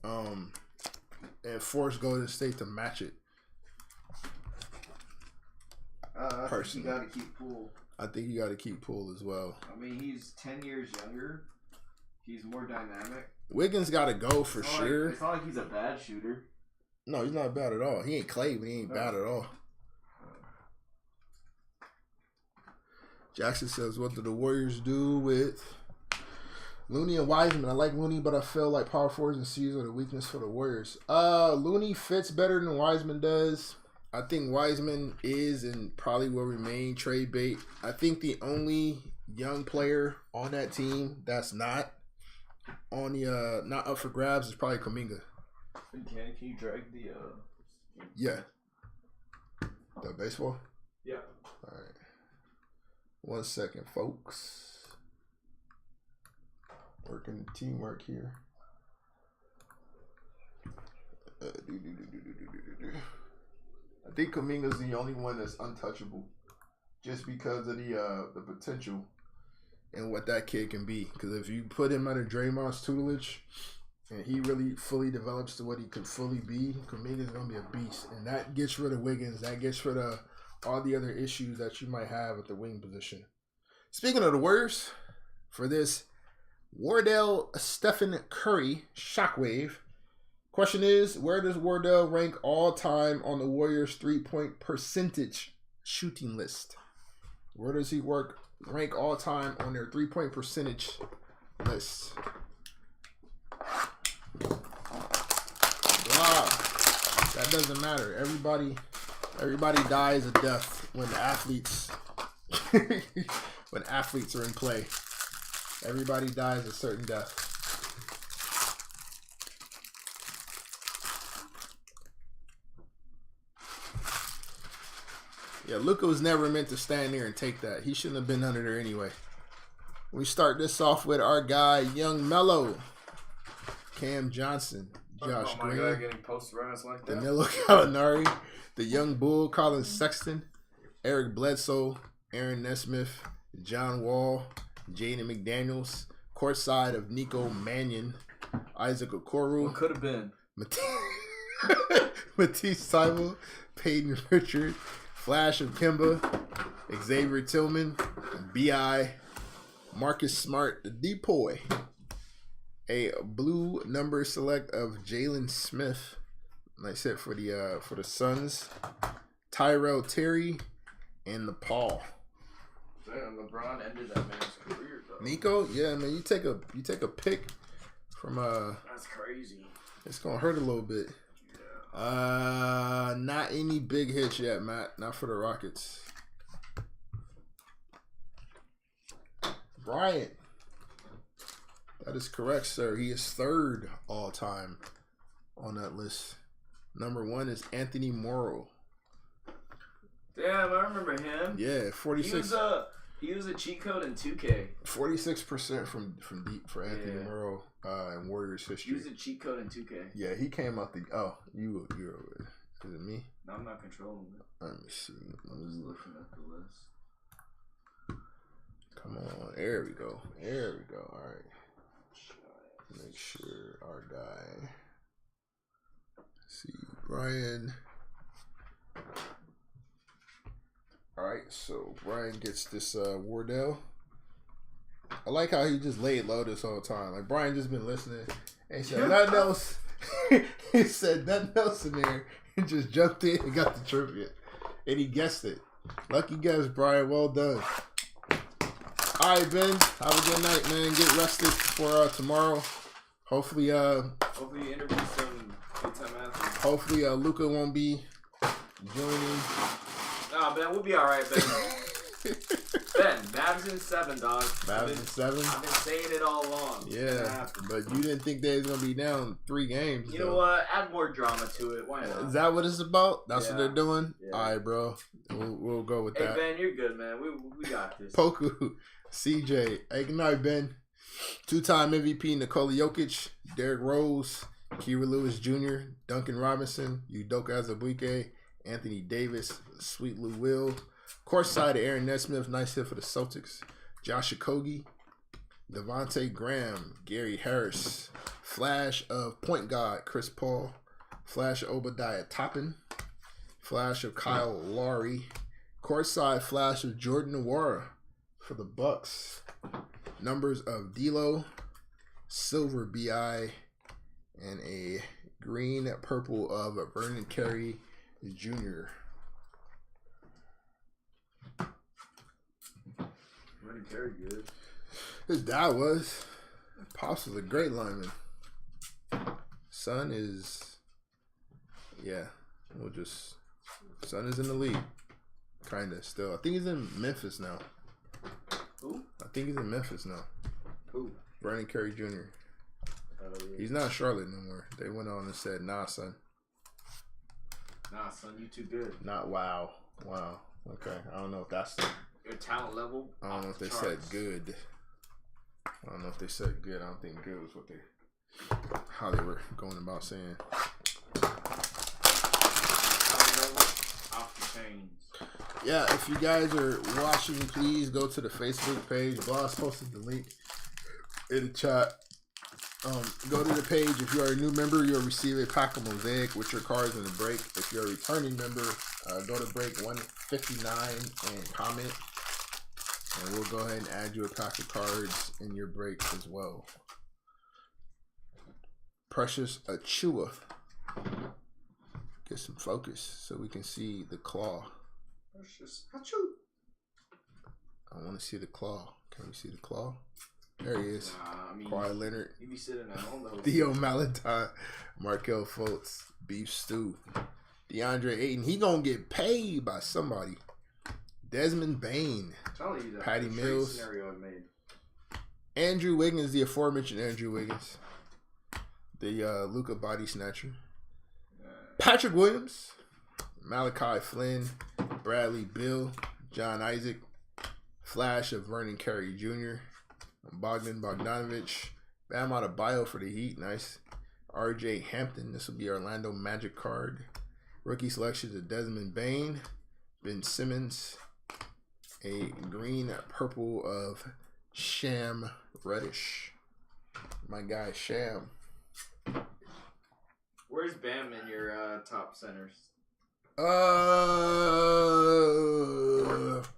and force Golden State to match it. I think Personally. you got to keep Poole. I think you got to keep Poole as well. I mean, he's 10 years younger. He's more dynamic. Wiggins got to go for sure. It's not like he's a bad shooter. No, he's not bad at all. He ain't Clay, but he ain't bad at all. Jackson says, what do the Warriors do with Looney and Wiseman? I like Looney, but I feel like power forwards and C's are the weakness for the Warriors. Looney fits better than Wiseman does. I think Wiseman is and probably will remain trade bait. I think the only young player on that team that's not on the not up for grabs is probably Kuminga. Can you drag the Yeah. The baseball? Yeah. All right. 1 second, folks. Working teamwork here. I think Kuminga's the only one that's untouchable, just because of the potential and what that kid can be. Because if you put him under Draymond's tutelage and he really fully develops to what he could fully be, Kuminga's gonna be a beast, and that gets rid of Wiggins. That gets rid of all the other issues that you might have at the wing position. Speaking of the Warriors, for this Wardell Stephen Curry shockwave, question is, where does Wardell rank all time on the Warriors 3-point percentage shooting list? Where does he rank all time on their 3-point percentage list? Wow, that doesn't matter. Everybody dies a death when athletes when athletes are in play. Everybody dies a certain death. Yeah, Luka was never meant to stand there and take that. He shouldn't have been under there anyway. We start this off with our guy, Young Mello, Cam Johnson, Josh oh my Green, God, getting posterized like that. Danilo Gallinari, the Young Bull, Colin Sexton, Eric Bledsoe, Aaron Nesmith, John Wall, Jaden McDaniels, courtside of Nico Mannion, Isaac Okoro, What could have been? Matisse Thybulle, Peyton Richard, Flash of Kemba, Xavier Tillman, B.I., Marcus Smart, the Depoy, a blue number select of Jalen Smith, nice hit for the Suns, Tyrell Terry, and the Paul. Damn, LeBron ended that man's career though. Nico, yeah, man, you take a pick from That's crazy. it's gonna hurt a little bit. Not any big hits yet, Matt. Not for the Rockets. Bryant. That is correct, sir. He is third all time on that list. Number 1 is Anthony Morrow. Damn, I remember him. Yeah, 46. He was a cheat code in 2K. 46% from deep for Anthony Yeah. Morrow in Warriors He history. was a cheat code in 2K. Yeah, he came out the. Oh, you're. Is it me? No, I'm not controlling it. Let me see. I'm just looking at the list. Come on, there we go. There we go. All right. Make sure our guy. See, Brian. All right, so Brian gets this Wardell. I like how he just laid low this whole time. Like Brian just been listening. And he said nothing else. He said nothing else in there and just jumped in and got the trivia. And he guessed it. Lucky guess, Brian. Well done. All right, Ben. Have a good night, man. Get rested for tomorrow. Hopefully, Hopefully you interview some big-time athletes. hopefully, Luka won't be joining. Nah, Ben, we'll be all right, Ben. Ben, Mavs in 7, dog. Mavs in 7. I've been saying it all along. It's gonna Yeah, happen. but you didn't think they was gonna be down 3 games. You though. know what? Add more drama to it. Why not? Is that what it's about? That's what Yeah. they're doing. Yeah. All right, bro. We'll go with Hey, that. Ben, you're good, man. We got this. Poku, CJ. Hey, good night, Ben. 2-time MVP Nikola Jokic, Derrick Rose, Kira Lewis Jr., Duncan Robinson, Udoka Azubuike, Anthony Davis, Sweet Lou Will. Courtside, Aaron Nesmith, nice hit for the Celtics. Josh Okogie, Devontae Graham, Gary Harris, Flash of point guard Chris Paul. Flash of Obadiah Toppin. Flash of Kyle Lowry. Courtside flash of Jordan Nwora for the Bucks. Numbers of D'Lo. Silver BI. And a green purple of Vernon Carey Jr. Vernon Carey good. His dad was. Pops was a great lineman. Son is, Son is in the league. Kind of still. I think he's in Memphis now. Who? I think he's in Memphis now. Who? Vernon Carey Jr. Oh, yeah. He's not Charlotte no more. They went on and said, nah, son. Nah, son, you too good. Not wow. Wow. Okay. I don't know if that's Your talent level. I don't know if they said good. I don't know if they said good. I don't think good was how they were going about saying. Off the chains. Yeah, if you guys are watching, please go to the Facebook page. Boss posted the link in the chat. Go to the page. If you are a new member, you'll receive a pack of Mosaic with your cards in the break. If you're a returning member, go to break 159 and comment. And we'll go ahead and add you a pack of cards in your break as well. Precious Achua. Get some focus so we can see the claw. Precious Achua. I want to see the claw. Can we see the claw? There he is. Nah, I mean, Kawhi Leonard. You be sitting at home though. Theo Maladon. Markel Fultz. Beef Stew. DeAndre Ayton. He gonna get paid by somebody. Desmond Bain. Telling you that Patty the Mills. scenario I made. Andrew Wiggins, the aforementioned Andrew Wiggins. The Luka body snatcher. Patrick Williams. Malachi Flynn. Bradley Beal. John Isaac. Flash of Vernon Carey Jr. Bogdan Bogdanovic. Bam Adebayo for the Heat. Nice. RJ Hampton. This will be Orlando Magic card. Rookie selections of Desmond Bain. Ben Simmons. A green purple of Sham Reddish. My guy Sham. Where's Bam in your top centers?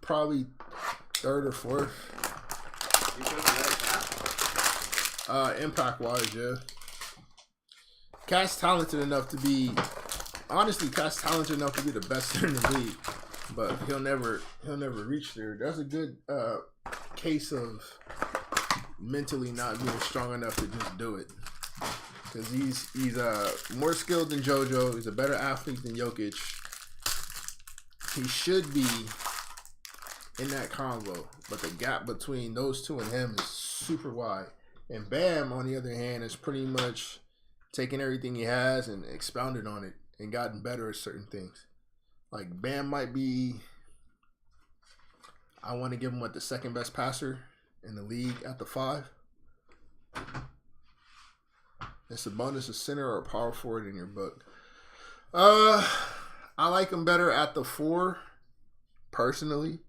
Probably third or fourth. You put him at Impact wise, yeah. Cat's talented enough to be, honestly, Cat's talented enough to be the best in the league, but he'll never reach there. That's a good case of mentally not being strong enough to just do it. Because he's more skilled than JoJo. He's a better athlete than Jokic. He should be in that combo, but the gap between those two and him is super wide. And Bam, on the other hand, is pretty much taken everything he has and expounded on it and gotten better at certain things. Like Bam might be, I want to give him the second best passer in the league at the 5. It's a bonus, a center, or a power forward in your book. I like him better at the 4, personally.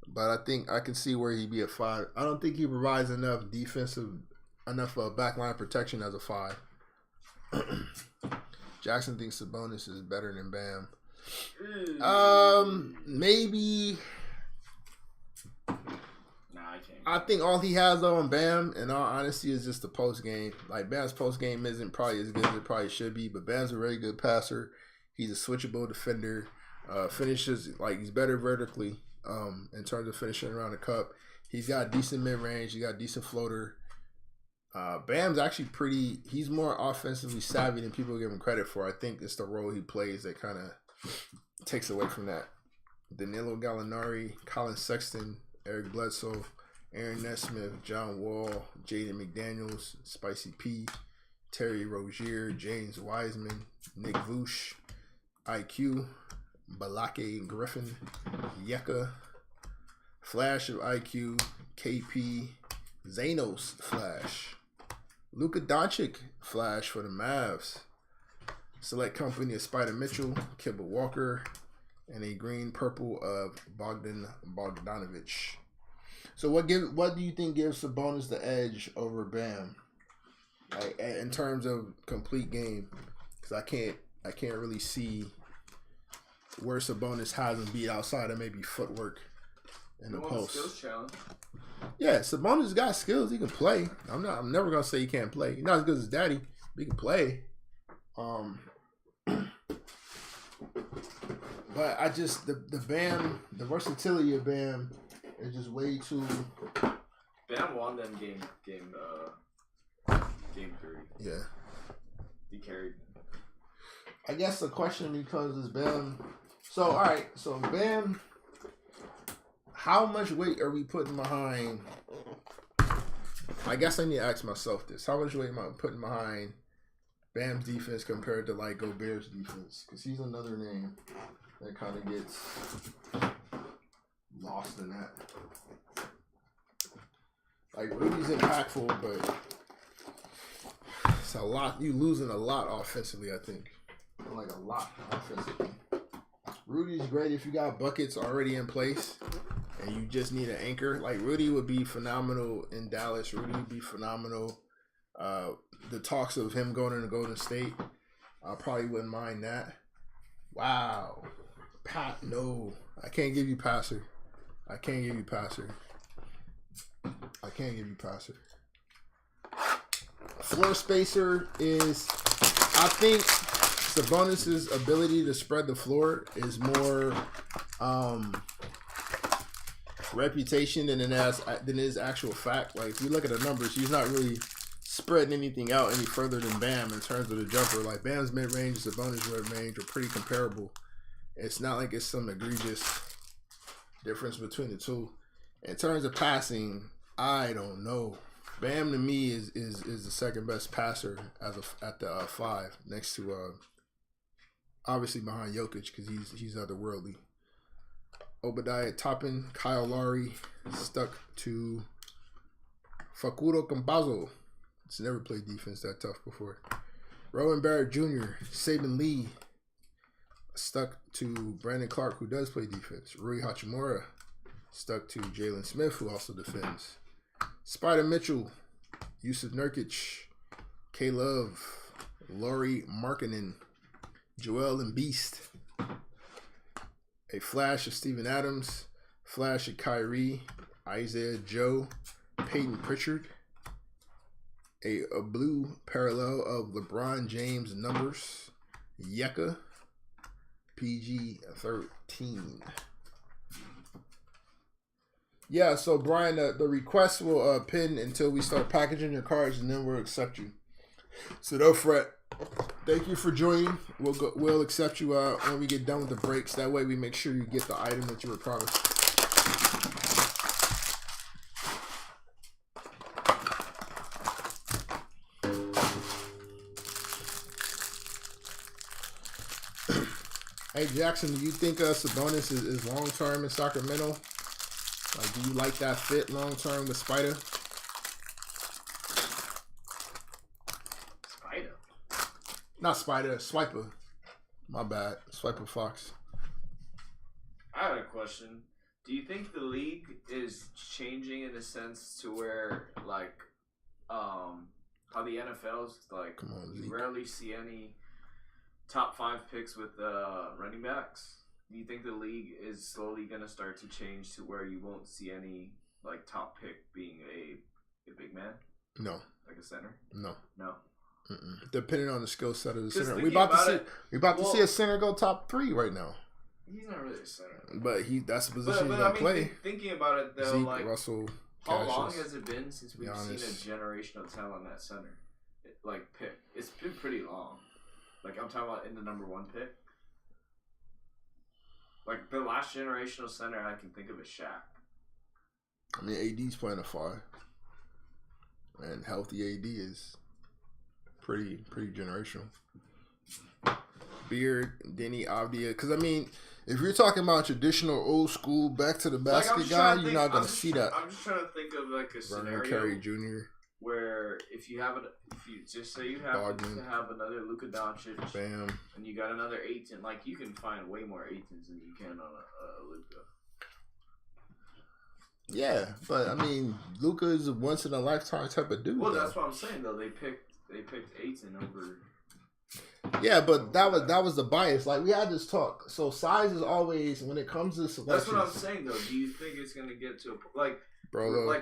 But I think I can see where he'd be at 5. I don't think he provides enough backline protection as a 5. Jackson thinks Sabonis is better than Bam. Maybe. I can't. I think all he has on Bam, in all honesty, is just the post game. Like Bam's post game isn't probably as good as it probably should be, but Bam's a very good passer. He's a switchable defender. Finishes he's better vertically. In terms of finishing around the cup. He's got decent mid-range. He got decent floater. Bam's actually he's more offensively savvy than people give him credit for. I think it's the role he plays that kind of takes away from that. Danilo Gallinari, Colin Sexton, Eric Bledsoe, Aaron Nesmith, John Wall, Jaden McDaniels, Spicy P, Terry Rozier, James Wiseman, Nick Vooch, IQ, Balake Griffin, Yeka, Flash of IQ, KP, Zanos Flash, Luka Doncic Flash for the Mavs, select company of Spider Mitchell, Kibba Walker, and a green purple of Bogdan Bogdanovic. So what do you think gives Sabonis the edge over Bam? Like in terms of complete game, because I can't really see where Sabonis has him beat outside of maybe footwork and the post. Skills challenge. Yeah, Sabonis got skills. He can play. I'm never gonna say he can't play. He's not as good as his daddy, but he can play. But I just the Bam, the versatility of Bam is just way too. Bam won them game 3. Yeah. He carried. I guess the question becomes is Bam. So all right, so Bam. How much weight are we putting behind? I guess I need to ask myself this: how much weight am I putting behind Bam's defense compared to like Gobert's defense? Because he's another name that kind of gets lost in that. Like Rudy's impactful, but it's a lot. You losing a lot offensively, I think. Like a lot offensively. Rudy's great if you got buckets already in place and you just need an anchor. Like Rudy would be phenomenal in Dallas. Rudy would be phenomenal. The talks of him going into Golden State, I probably wouldn't mind that. Wow. Pat, no. I can't give you passer. Floor spacer is, I think Sabonis' ability to spread the floor is more reputation than it is actual fact. Like if you look at the numbers, he's not really spreading anything out any further than Bam in terms of the jumper. Like Bam's mid range and Sabonis mid range are pretty comparable. It's not like it's some egregious difference between the two. In terms of passing, I don't know. Bam to me is the second best passer at the 5 next to obviously behind Jokic because he's otherworldly. Obadiah Toppin, Kyle Lowry stuck to Facundo Campazzo. He's never played defense that tough before. Rowan Barrett Jr., Saban Lee stuck to Brandon Clark, who does play defense. Rui Hachimura stuck to Jalen Smith, who also defends. Spider Mitchell, Yusuf Nurkic, K Love, Laurie Markkinen, Joel Embiid. A flash of Steven Adams, flash of Kyrie, Isaiah Joe, Peyton Pritchard. A blue parallel of LeBron James numbers, Yeka, PG-13. Yeah, so Brian, the request will pin until we start packaging your cards, and then we'll accept you. So don't fret. Thank you for joining. We'll accept you when we get done with the breaks. That way we make sure you get the item that you were promised. Hey Jackson, do you think Sabonis is long term in Sacramento? Like, do you like that fit long term with Spider? Spider? Not Spider, Swiper. My bad, Swiper Fox. I have a question. Do you think the league is changing in a sense to where, like, how the NFL's like, Come on, you Zeke. rarely see any top 5 picks with running backs? Do you think the league is slowly going to start to change to where you won't see any like top pick being a big man? No. Like a center? No. No. Mm-mm. Depending on the skill set of the center. thinking We about about to see a center go top 3 right now. He's not really a center. But that's the position he's but I gonna mean, play. Thinking about it though, Zeke, like Russell, how long Cassius, has it been since we've Giannis. seen a generational talent at center? Pick. It's been pretty long. Like I'm talking about in the number 1 pick. Like the last generational center I can think of is Shaq. I mean, AD's playing a 5, and healthy AD is pretty generational. Beard, Denny, Avdia. Because I mean, if you're talking about traditional old school back to the basket guy, you're not gonna see that. I'm just trying to think of like a Vernon scenario Carey Jr. where if you just say you happen to have another Luka Doncic, Bam. and you got another 18, like you can find way more 18s than you can on a Luka. Yeah, but I mean, Luka is a once in a lifetime type of dude. Well, though. that's what I'm saying though. They picked they picked Ayton over. Yeah, but that was the bias. Like we had this talk. So size is always when it comes to selections. That's what I'm saying though. Do you think it's gonna get to like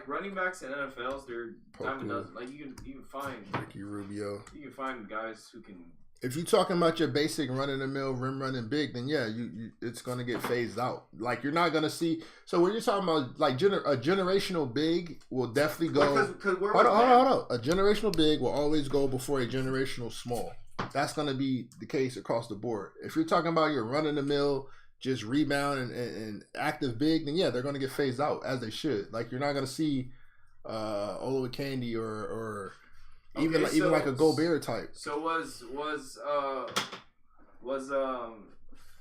running backs in NFLs? They're dime a dozen. Like you can find Ricky Rubio. You can find guys who can. If you're talking about your basic run of the mill rim running big, then yeah, you it's gonna get phased out. Like you're not gonna see. So when you're talking about like a generational big will definitely go. Hold on. A generational big will always go before a generational small. That's gonna be the case across the board. If you're talking about your run of the mill, just rebound and active big, then yeah, they're gonna get phased out as they should. Like you're not gonna see Ola Candy or even like a Gobert type. So was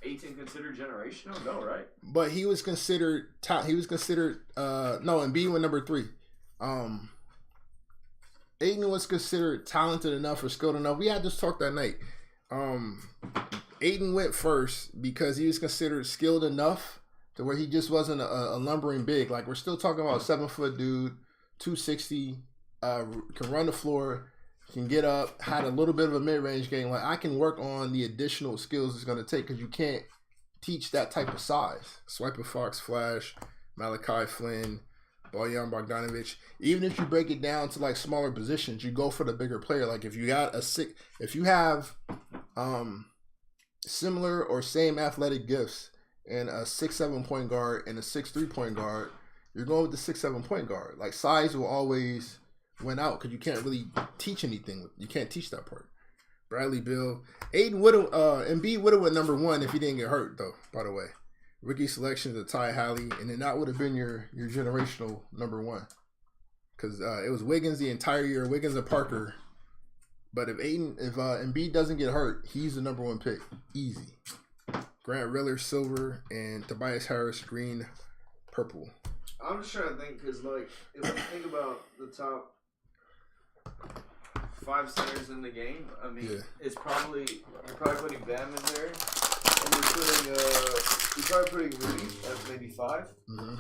Ayton considered generational? No, right? But he was considered no, and B went number 3. Ayton was considered talented enough or skilled enough. We had this talk that night. Ayton went first because he was considered skilled enough to where he just wasn't a lumbering big. Like we're still talking about a 7-foot dude, 260, can run the floor, can get up, had a little bit of a mid-range game. Like I can work on the additional skills it's going to take because you can't teach that type of size. Swiper Fox, Flash, Malachi Flynn, Bojan Bogdanovic. Even if you break it down to like smaller positions, you go for the bigger player. Like if you have similar or same athletic gifts and a 6'7" point guard and a 6'3" point guard, you're going with the 6'7" point guard. Like size will always win out because you can't really teach anything. You can't teach that part. Bradley Beal, Ayton would have, Embiid would have went number 1 if he didn't get hurt though. By the way, rookie selection to Ty Halley, and then that would have been your generational number 1 because it was Wiggins the entire year, Wiggins and Parker. But if Embiid doesn't get hurt, he's the number 1 pick, easy. Grant Riller, silver, and Tobias Harris, green, purple. I'm just trying to think because, like, if you think about the top 5 centers in the game, I mean, you're probably putting Bam in there, and you're probably putting Rudy at maybe 5. Mm-hmm.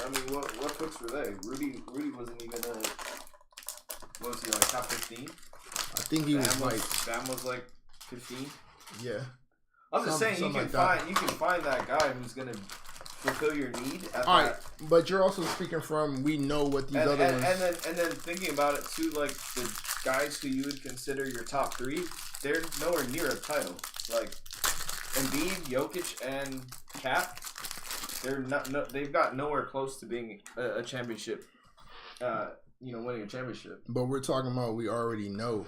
I mean, what picks were they? Rudy wasn't even what was he, like top 15? I think he was like Bam was like 15. Yeah. I'm just saying you can find that guy who's gonna fulfill your need. All right, but you're also speaking from we know what these other ones. And then thinking about it too, like the guys who you would consider your top 3, they're nowhere near a title. Like Embiid, Jokic, and Cat, they're not. They've got nowhere close to being a championship. Winning a championship. But we're talking about we already know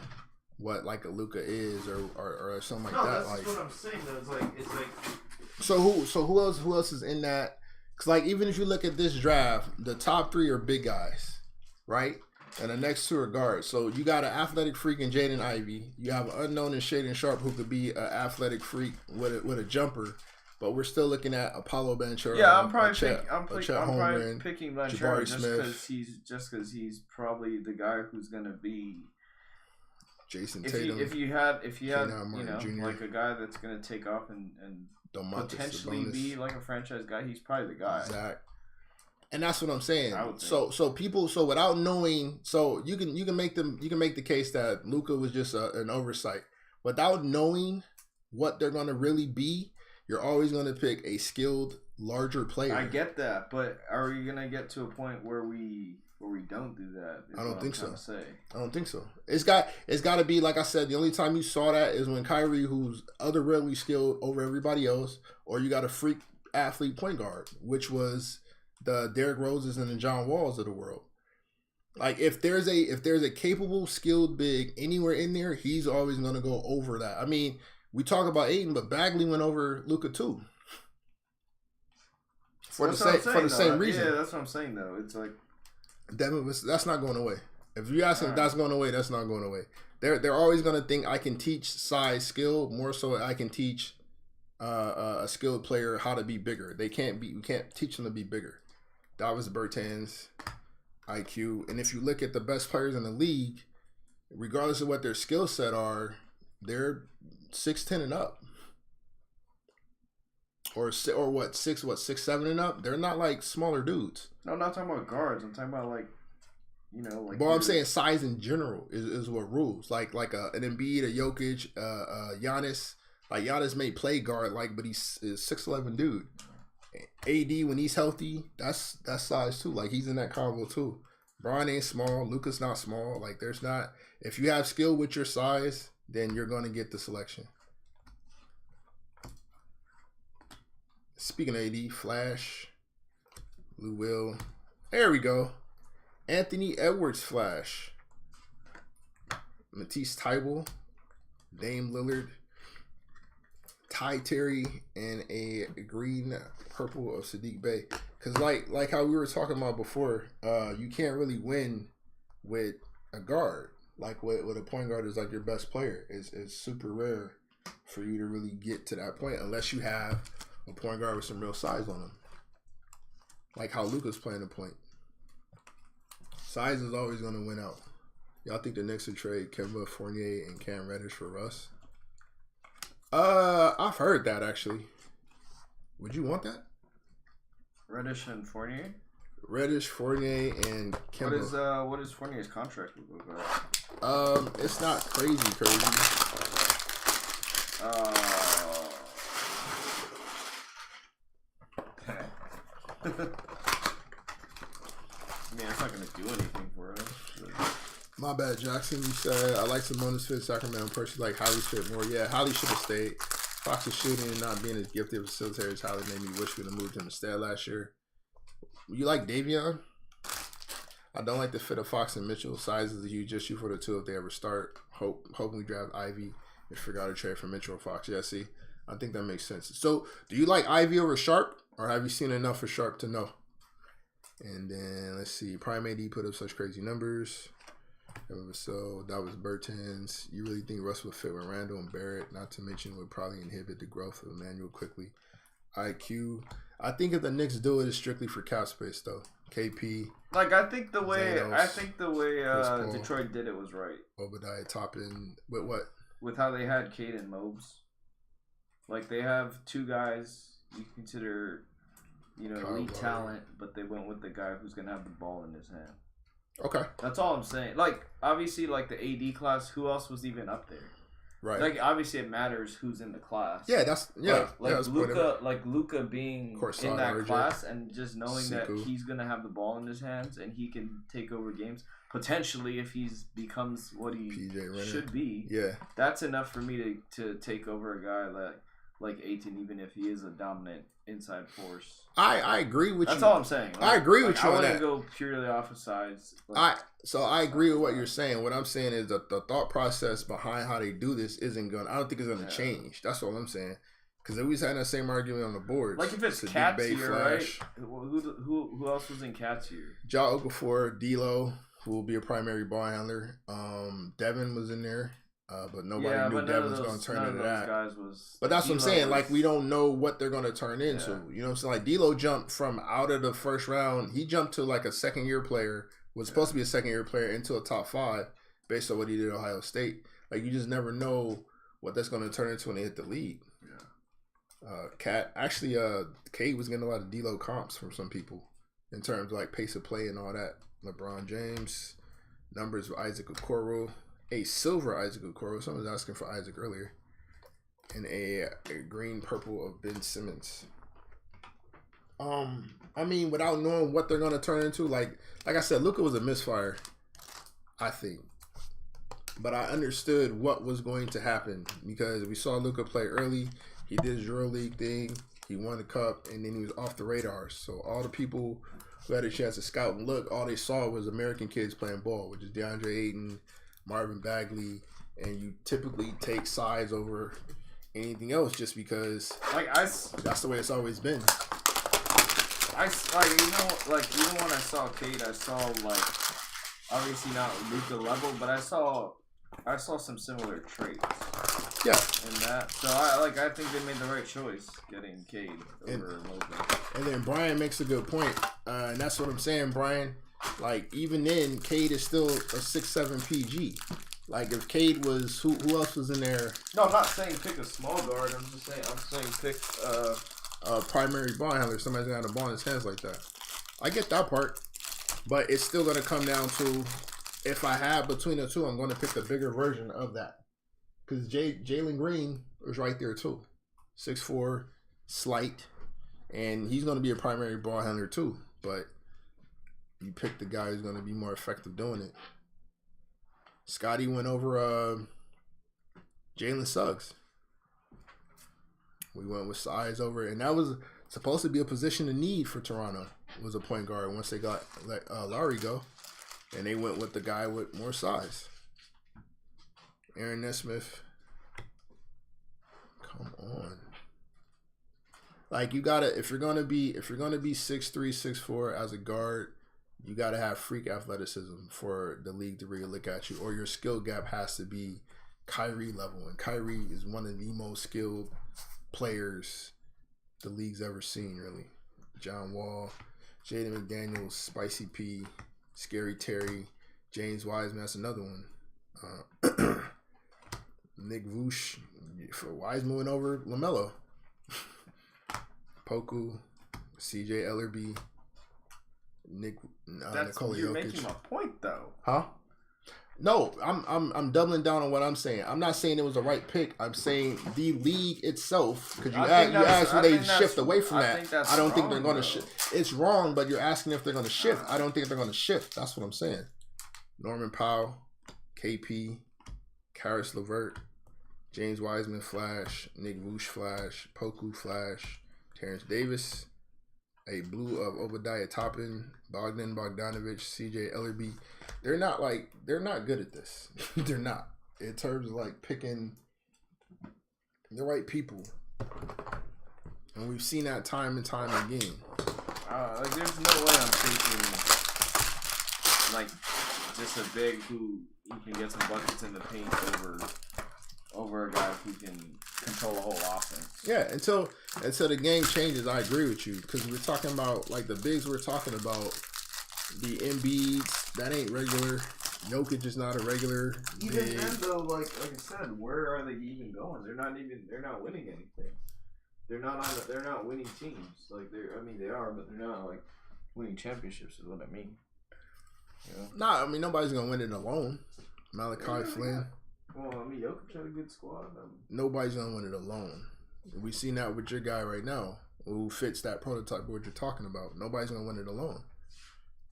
what like a Luka is or something like that. That's what I'm saying though. It's like. So who else is in that? Because like even if you look at this draft, the top 3 are big guys, right? And the next 2 are guards. So you got an athletic freak in Jaden Ivey. You have an unknown in Shaedon Sharpe who could be an athletic freak with a jumper. But we're still looking at Apollo Banchero. I'm probably picking Banchero just because he's probably the guy who's gonna be Jason Tatum. If you had like a guy that's gonna take off and potentially be like a franchise guy, he's probably the guy. Exactly. And that's what I'm saying. So without knowing, so you can make the case that Luka was just an oversight. Without knowing what they're gonna really be, you're always going to pick a skilled, larger player. I get that, but are we going to get to a point where we don't do that? I don't think so. I don't think so. It's got to be, like I said, the only time you saw that is when Kyrie, who's otherworldly skilled over everybody else, or you got a freak athlete point guard, which was the Derrick Roses and the John Walls of the world. Like if there's a capable, skilled big anywhere in there, he's always going to go over that. I mean, we talk about Ayton, but Bagley went over Luka too. For the same reason. Yeah, that's what I'm saying though. It's like that's not going away. If you ask him if that's going away, that's not going away. They're always going to think I can teach size, skill more so I can teach a skilled player how to be bigger. We can't teach them to be bigger. Davis Bertans, IQ, and if you look at the best players in the league, regardless of what their skill set are, they're 6'10" and up, or 6'7" and up. They're not like smaller dudes. No, I'm not talking about guards. I'm talking about like You know, like. Well, I'm saying size in general is what rules. Like an Embiid, a Jokic, Giannis. Like Giannis may play guard, but he's a 6'11" dude. AD when he's healthy, that's size too. Like he's in that combo too. Bron ain't small. Luka's not small. Like there's not. If you have skill with your size, then you're gonna get the selection. Speaking of AD, Flash, Lou Will. There we go. Anthony Edwards Flash. Matisse Thybulle. Dame Lillard. Ty Terry and a green purple of Sadiq Bey. Because like how we were talking about before, you can't really win with a guard. Like with a point guard is like your best player. It's super rare for you to really get to that point unless you have a point guard with some real size on him. Like how Luka's playing the point. Size is always going to win out. Y'all think the Knicks would trade Kemba, Fournier, and Cam Reddish for Russ? I've heard that actually. Would you want that? Reddish and Fournier? Reddish, Fournier, and Kemba. What is Fournier's contract look like? It's not crazy. Man, it's not gonna do anything for us. My bad, Jackson. You said I like Sabonis fit Sacramento. Personally, like Holly fit more. Yeah, Holly should have stayed. Fox's shooting and not being as gifted of facilitator as Holly made me wish we'd have moved him instead last year. You like Davion? I don't like the fit of Fox and Mitchell. Size is a huge issue for the two if they ever start. Hoping we draft Ivy and figure out a trade for Mitchell or Fox. Yeah, see, I think that makes sense. So, do you like Ivy over Sharp, or have you seen enough for Sharp to know? And then let's see. Prime AD put up such crazy numbers. So that was Bertans. You really think Russ would fit with Randall and Barrett? Not to mention would probably inhibit the growth of Emmanuel quickly. IQ. I think if the Knicks do it, it's strictly for cap space though. KP. Like I think the way Zanos, Detroit did it was right. Obadiah Toppin. With what? With how they had Cade and Mobes. Like they have two guys you consider, elite talent, but they went with the guy who's gonna have the ball in his hand. Okay. That's all I'm saying. Like, obviously, like, the AD class, who else was even up there? Right. Like, obviously, it matters who's in the class. Yeah, that's... Yeah. Luka being in that class and just knowing that he's going to have the ball in his hands and he can take over games, potentially, if he becomes what he should be. Yeah. That's enough for me to take over a guy like Ayton, even if he is a dominant inside force. I agree with you. That's all I'm saying. I agree with you on that. I wouldn't go purely off of size. So I agree with what you're saying. What I'm saying is that the thought process behind how they do this isn't going. I don't think it's going to change. That's all I'm saying. Because we was having that same argument on the boards. Like if it's Cat tier, right? Who else was in Cat tier? Ja Okafor, D'Lo, who will be a primary ball handler. Devin was in there. But nobody knew Devin was going to turn into that. But that's what I'm saying. Like, we don't know what they're going to turn into. Yeah. You know what I'm saying? Like, D'Lo jumped from out of the first round. He jumped to, like, a second-year player. Was supposed to be a second-year player into a top 5 based on what he did at Ohio State. Like, you just never know what that's going to turn into when they hit the league. Yeah. Cade was getting a lot of D'Lo comps from some people in terms of, like, pace of play and all that. LeBron James. Numbers with Isaac Okoro. A silver Isaac Okoro. Someone was asking for Isaac earlier. And a green purple of Ben Simmons. I mean, without knowing what they're gonna turn into, like I said, Luka was a misfire, I think. But I understood what was going to happen because we saw Luka play early. He did his EuroLeague thing. He won the cup, and then he was off the radar. So all the people who had a chance to scout and look, all they saw was American kids playing ball, which is DeAndre Ayton, Marvin Bagley, and you typically take size over anything else just because that's the way it's always been. Even when I saw Cade, I saw like obviously not Luka level, but I saw some similar traits. Yeah. And that, so I think they made the right choice getting Cade over Luka. And then Brian makes a good point, and that's what I'm saying, Brian. Like, even then, Cade is still a 6'7" PG. Like, if Cade was... Who else was in there? No, I'm not saying pick a small guard. I'm saying pick... a primary ball handler. Somebody's going to have the ball in his hands like that. I get that part. But it's still going to come down to, if I have between the two, I'm going to pick the bigger version of that. Because Jalen Green is right there too. 6'4", slight. And he's going to be a primary ball handler too. But you pick the guy who's going to be more effective doing it. Scotty went over Jalen Suggs. We went with size over it. And that was supposed to be a position of need for Toronto. Was a point guard once they got Lowry go. And they went with the guy with more size. Aaron Nesmith. Come on. Like, you gotta, if you're gonna be 6'3", 6'4" as a guard, you gotta have freak athleticism for the league to really look at you, or your skill gap has to be Kyrie level. And Kyrie is one of the most skilled players the league's ever seen, really. John Wall, Jaden McDaniels, Spicy P, Scary Terry, James Wiseman, that's another one. Nick Vooch, for Wiseman went over LaMelo. Poku, CJ Ellerby, Nikola You're Jokic. making my point though. Huh? No, I'm doubling down on what I'm saying. I'm not saying it was the right pick. I'm saying the league itself, because you asked when they shift away from that. I don't think they're going to shift. It's wrong, but you're asking if they're going to shift. I don't think they're going to shift. That's what I'm saying. Norman Powell, KP, Karis LeVert, James Wiseman Flash, Nick Vooch Flash, Poku Flash, Terrence Davis, a blue of Obadiah Toppin, Bogdan Bogdanovic, CJ Ellerby. They're not good at this. They're not. In terms of like picking the right people. And we've seen that time and time again. Like, there's no way I'm taking like just a big who can get some buckets in the paint over a guy who can control the whole offense. Yeah, until the game changes, I agree with you, because we're talking about like the bigs we're talking about, the Embiids, that ain't regular. Jokic is not a regular Even big. then, though, like I said, where are they even going? They're not winning anything. They're not winning teams. Like they are, but they're not like winning championships. Is what I mean. You know? Nah, I mean nobody's gonna win it alone. Malachi Flynn. Well, I mean, Jokic had a good squad. Nobody's gonna win it alone. We've seen that with your guy right now, who fits that prototype of what you're talking about. Nobody's gonna win it alone.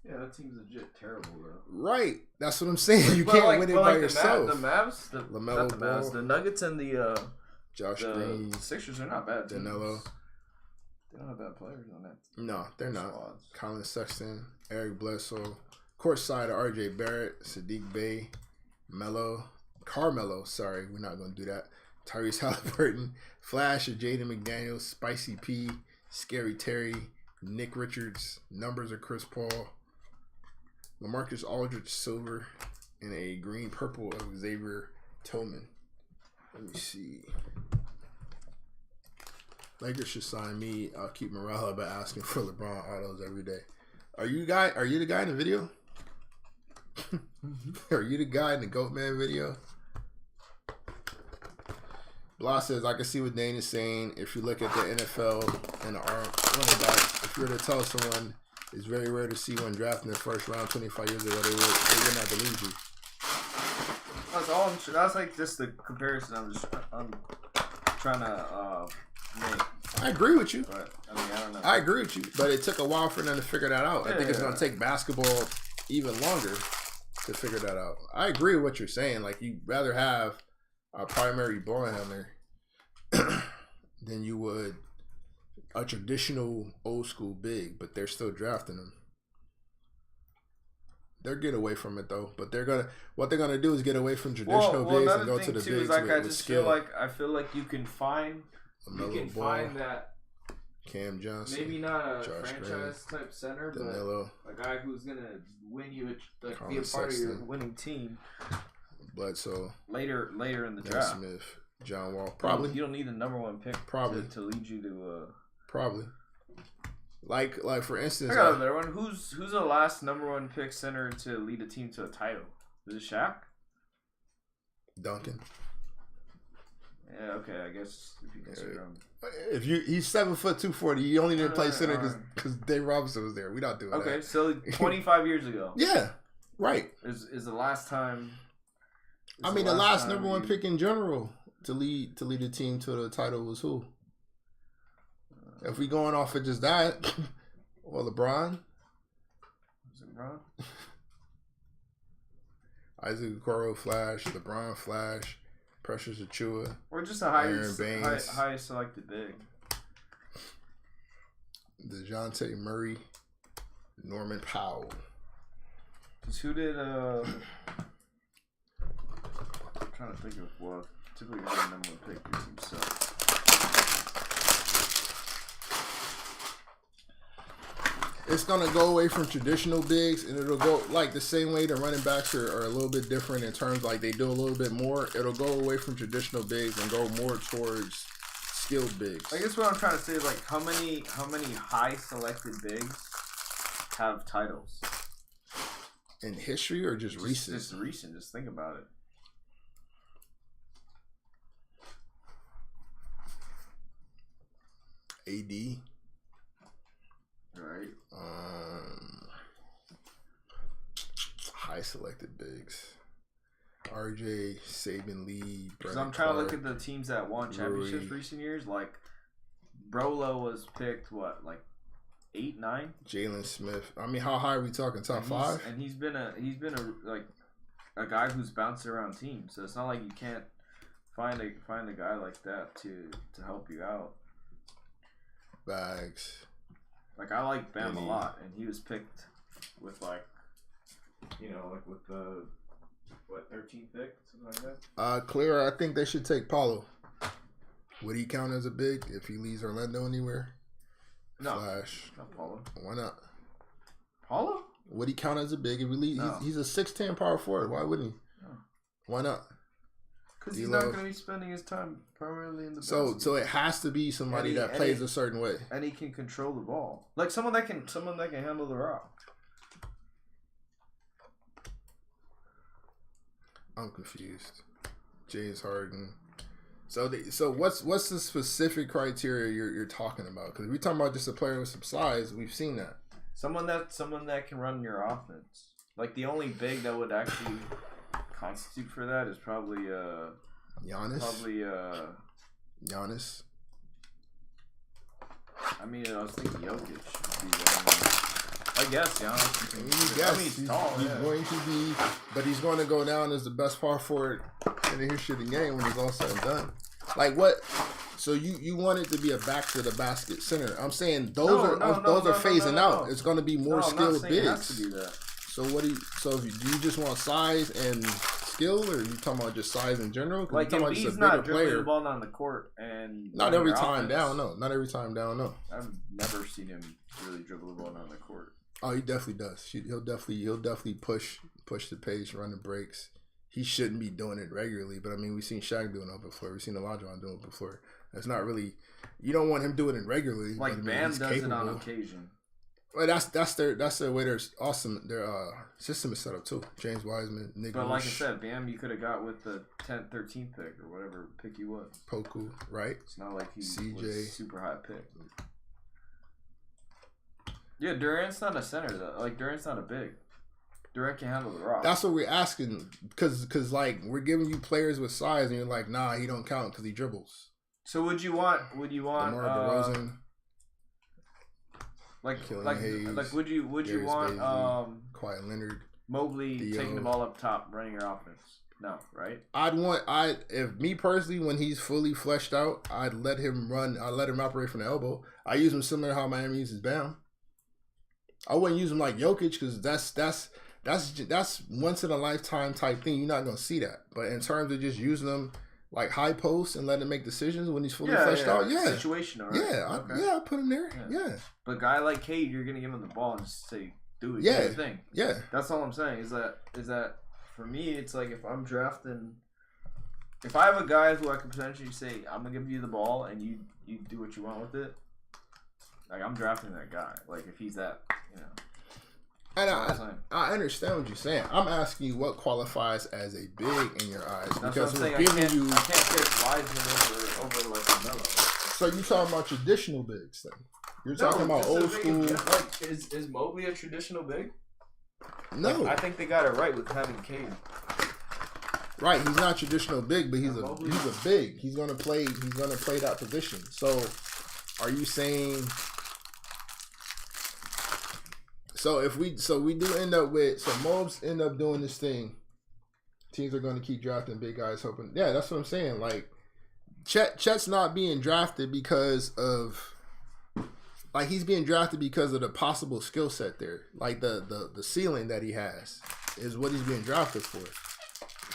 Yeah, that team's legit terrible, though. Right, that's what I'm saying. You can't win it by yourself. The Mavs, LaMelo Ball, the Nuggets, and the Josh Green, Sixers are not bad. Danilo. They don't have bad players on that. No, they're not. Squads. Colin Sexton, Eric Bledsoe, courtside R.J. Barrett, Sadiq Bey, Carmelo. Sorry, we're not going to do that. Tyrese Halliburton, Flash of Jaden McDaniels, Spicy P, Scary Terry, Nick Richards, numbers of Chris Paul, LaMarcus Aldridge Silver, and a green purple of Xavier Tillman. Let me see. Lakers should sign me. I'll keep morale by asking for LeBron autos every day. Are you the guy in the video? Are you the guy in the Goat Man video? Blah says, I can see what Dane is saying. If you look at the NFL and the running back, if you were to tell someone it's very rare to see one draft in the first round 25 years ago, they would not believe you. That's all. That's like just the comparison I'm trying to make. I agree with you. But I mean, I don't know. I agree with you, but it took a while for them to figure that out. Yeah, I think it's going to take basketball even longer to figure that out. I agree with what you're saying. Like, you'd rather have a primary ball handler than you would a traditional old school big, but they're still drafting them. They'll get away from it though, but what they're gonna do is get away from traditional bigs and go to the bigs like, with skill. I feel like you can find that Cam Johnson, maybe not a Josh franchise type center, Danilo, but a guy who's gonna win you, like, be a part of your winning team. Bledsoe Later in the Dan draft. Smith, John Wall, probably. You don't need the number one pick Probably to lead you to probably. Like for instance, I got another one. Who's the last number one pick center to lead a team to a title? Is it Shaq? Duncan. Yeah, okay, I guess if you consider him. If he's 7 foot 240, he only didn't play center because Dave Robinson was there. We're not doing that. Okay, so 25 years ago. Yeah, right. Is the last time? I mean, the last number one pick in general to lead the team to the title was who? If we going off of just that, well, LeBron. Was it LeBron? Isaac Okoro Flash, LeBron Flash, Precious Achua, or just a highest selected big. DeJounte Murray, Norman Powell. Because who did I'm trying to think of what typically the number one pick your team sucks. It's gonna go away from traditional bigs, and it'll go like the same way the running backs are a little bit different in terms like they do a little bit more. It'll go away from traditional bigs and go more towards skilled bigs. I guess what I'm trying to say is like how many high selected bigs have titles in history or just recent? Just recent. Just think about it. AD. Right. High selected bigs. RJ, Saban Lee, because I'm trying to look at the teams that won championships recent years. Like Brolo was picked like 8, 9. Jalen Smith. I mean, how high are we talking? Top 5? And he's been a guy who's bounced around teams. So it's not like you can't find a guy like that to help you out. Bags. Like I like Bam a lot, and he was picked with with the 13th pick, something like that. Clear. I think they should take Paulo. Would he count as a big if he leaves Orlando anywhere? No, Flash. Not Paulo. Why not? Paulo? Would he count as a big if he leaves? No. He's a 6'10" power forward. Why wouldn't he? No. Why not? Because he's not going to be spending his time primarily in the basket. So it has to be somebody that plays a certain way, and he can control the ball, like someone that can handle the rock. I'm confused. James Harden. So what's the specific criteria you're talking about? Because we're talking about just a player with some size. We've seen that. Someone that can run your offense. Like the only big that would actually constitute for that is probably Giannis. Giannis. I mean, I was thinking Jokic. I guess Giannis. He's tall. He's going to be, but he's going to go down as the best power forward in the history of the game when it's all said and done. Like what? So you want it to be a back to the basket center? I'm saying those are phasing out. It's going to be more skilled bigs. It has to be that. So do you just want size and skill, or are you talking about just size in general? Like Embiid's not dribbling the ball down the court and not every time down. No, not every time down. No, I've never seen him really dribble the ball down the court. Oh, he definitely does. He'll definitely push the pace, run the breaks. He shouldn't be doing it regularly, but I mean, we've seen Shaq doing it before. We've seen Olajuwon doing it before. That's not really. You don't want him doing it regularly. Like but, Bam does capable. It on occasion. Well, that's their way. Their awesome. Their system is set up too. James Wiseman, Nick. But like I said, Bam, you could have got with the 10th, 13th pick or whatever pick he was. Poku, right? It's not like he CJ. was super high pick. Yeah, Durant's not a center though. Like Durant's not a big. Durant can handle the rock. That's what we're asking, because like we're giving you players with size, and you're like, nah, he don't count because he dribbles. So would you want DeMar DeRozan? Like Hayes, would you want Kawhi Leonard, Mobley taking the ball up top, running your offense? No, right? If me personally, when he's fully fleshed out, I'd let him run. I'd let him operate from the elbow. I use him similar to how Miami uses Bam. I wouldn't use him like Jokic because that's once in a lifetime type thing. You're not gonna see that. But in terms of just using them like high post and letting him make decisions when he's fully fleshed out, situational, right? I put him there. Yeah. But a guy like Cade, you're gonna give him the ball and just say, do it. Do your thing. Yeah. That's all I'm saying. Is that for me? It's like if I'm drafting, if I have a guy who I could potentially say, I'm gonna give you the ball and you do what you want with it. Like I'm drafting that guy. Like if he's that, And That's what I'm saying. I understand what you're saying. I'm asking you what qualifies as a big in your eyes. That's Because what I'm we're saying. giving you. I can't pick Wiseman over like LaMelo. So you talking about traditional bigs then? You're talking about just a old big- school. Like, is Mobley a traditional big? No, Like, I think they got it right with having Cade. right. He's not traditional big, but he's Mobley. a big. He's gonna play that position. So, are you saying? So if we do end up with Mobs end up doing this thing, teams are going to keep drafting big guys, hoping. Yeah, that's what I'm saying. Like Chet's not being drafted because of. Like he's being drafted because of the possible skill set there. Like the ceiling that he has is what he's being drafted for.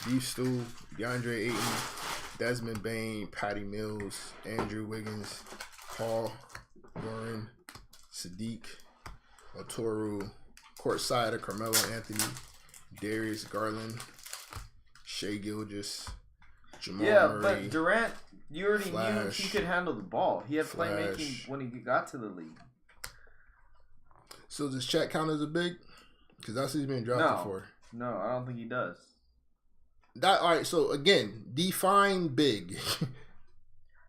Beef Stew, DeAndre Ayton, Desmond Bain, Patty Mills, Andrew Wiggins, Paul Warren, Sadiq, Otoru, courtside of Carmelo Anthony, Darius Garland, Shai Gilgeous, Jamal Murray. But Durant, you already knew Flash. he could handle the ball. He had Flash. playmaking when he got to the league. So does Chet count as a big? Because that's what he's being drafted for. No, I don't think he does. All right. So again, define big.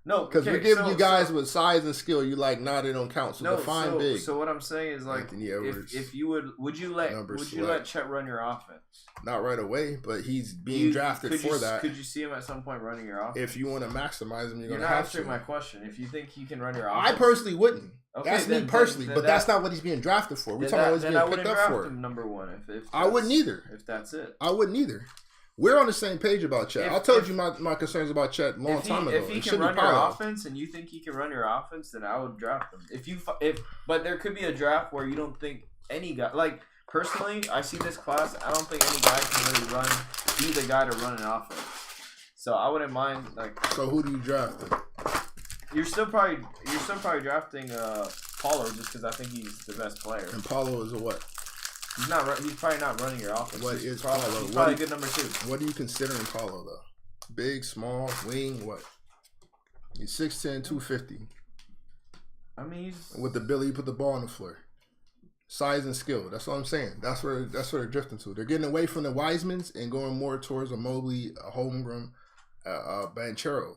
No, Because we're giving you guys with size and skill. You like, nah, they don't count. So define big. So what I'm saying is like, Anthony Edwards, if you would you let Chet run your offense? not right away, but he's being drafted for that. Could you see him at some point running your offense? If you want to maximize him, you're You're going not to have answering to. my question. If you think he can run your offense, I personally wouldn't. Okay, that's then- me personally, then but that- that's not what he's being drafted for. We're talking about what he's I being wouldn't picked up draft for. him number one. If I wouldn't either. If that's it. I wouldn't either. We're on the same page about Chet. I told you my concerns about Chet a long time ago. If he It can should be run your Paolo. offense and you think he can run your offense, then I would draft him. But there could be a draft where you don't think any guy like personally. I see this class. I don't think any guy can really be the guy to run an offense. So I wouldn't mind like. So who do you draft? Then? You're still probably drafting Paulo just because I think he's the best player. And Paulo is a what? He's not. He's probably not running your offense. What He's is probably, Paulo? He's What probably do a good number two. What are you considering Paulo though? Big, small, wing, what? He's 6'10", 250. I mean, he's With the Billy, you put the ball on the floor. Size and skill. That's what I'm saying. That's where they're drifting to. They're getting away from the Wisemans and going more towards a Mobley, a Holmgren, Banchero.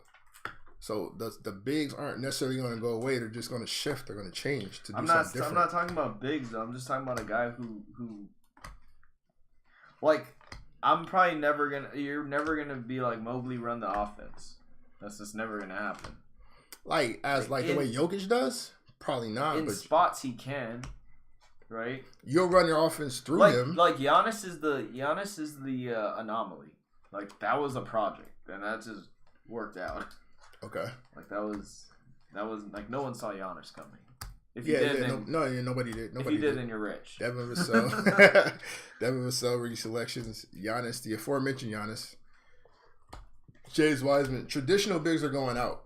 So the bigs aren't necessarily going to go away. They're just going to shift. They're going to change to do something different. I'm not talking about bigs though. I'm just talking about a guy who like I'm probably never gonna. You're never gonna be like Mobley run the offense. That's just never gonna happen. Like the way Jokic does, probably not. In But spots he can, right? You'll run your offense through him. Like Giannis is the anomaly. Like that was a project, and that just worked out. Okay. Like that was like no one saw Giannis coming. If you did, then nobody did. Nobody if you did, then you're rich. Devin Vassell, reselections. Giannis, the aforementioned Giannis. James Wiseman. Traditional bigs are going out.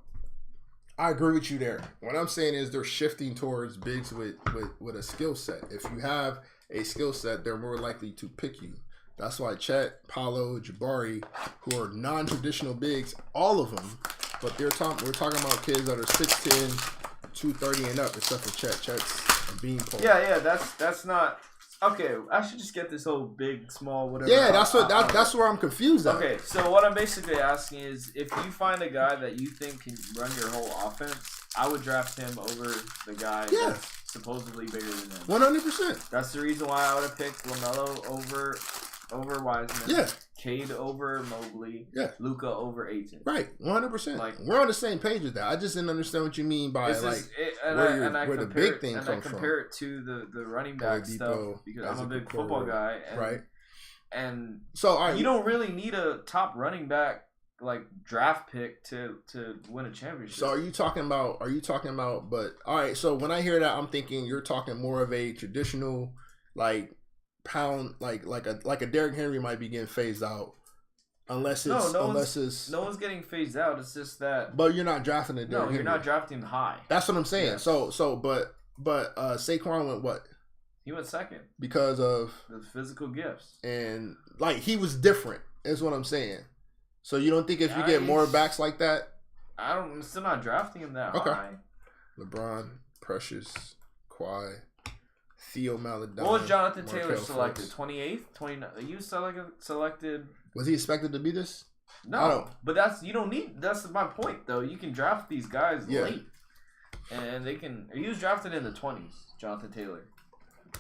I agree with you there. What I'm saying is they're shifting towards bigs with a skill set. If you have a skill set, they're more likely to pick you. That's why Chet, Paolo, Jabari, who are non-traditional bigs, all of them, but we're talking about kids that are 6'10", 230 and up, except for Chet. Chet's a beanpole. Yeah, that's not okay. I should just get this whole big, small, whatever. Yeah, that's where I'm confused at. Okay, so what I'm basically asking is, if you find a guy that you think can run your whole offense, I would draft him over the guy that's supposedly bigger than him. 100%. That's the reason why I would have picked LaMelo over Wiseman. Yeah. Cade over Mobley. Yeah. Luka over Ayton. Right, 100%. Like, we're on the same page with that. I just didn't understand what you mean by where the big thing comes from. I compare it to the running back stuff because I'm a big football guy. And, right. And so all right, you don't really need a top running back like draft pick to win a championship. So are you talking about? But all right. So when I hear that, I'm thinking you're talking more of a traditional like pound like a Derrick Henry might be getting phased out unless it's no one's getting phased out. It's just that. But you're not drafting a Derrick Henry. No, you're not drafting high. That's what I'm saying. Yeah. But Saquon went what? He went second because of the physical gifts and like he was different. Is what I'm saying. So you don't think if you get more backs like that? I'm still not drafting him that high. LeBron, Precious, Kawhi, Theo Maladon. What was Jonathan Taylor Markelle selected? Fultz. 28th? 29th? You selected... Was he expected to be this? No, but that's my point though. You can draft these guys late, and they can. He was drafted in the 20s, Jonathan Taylor.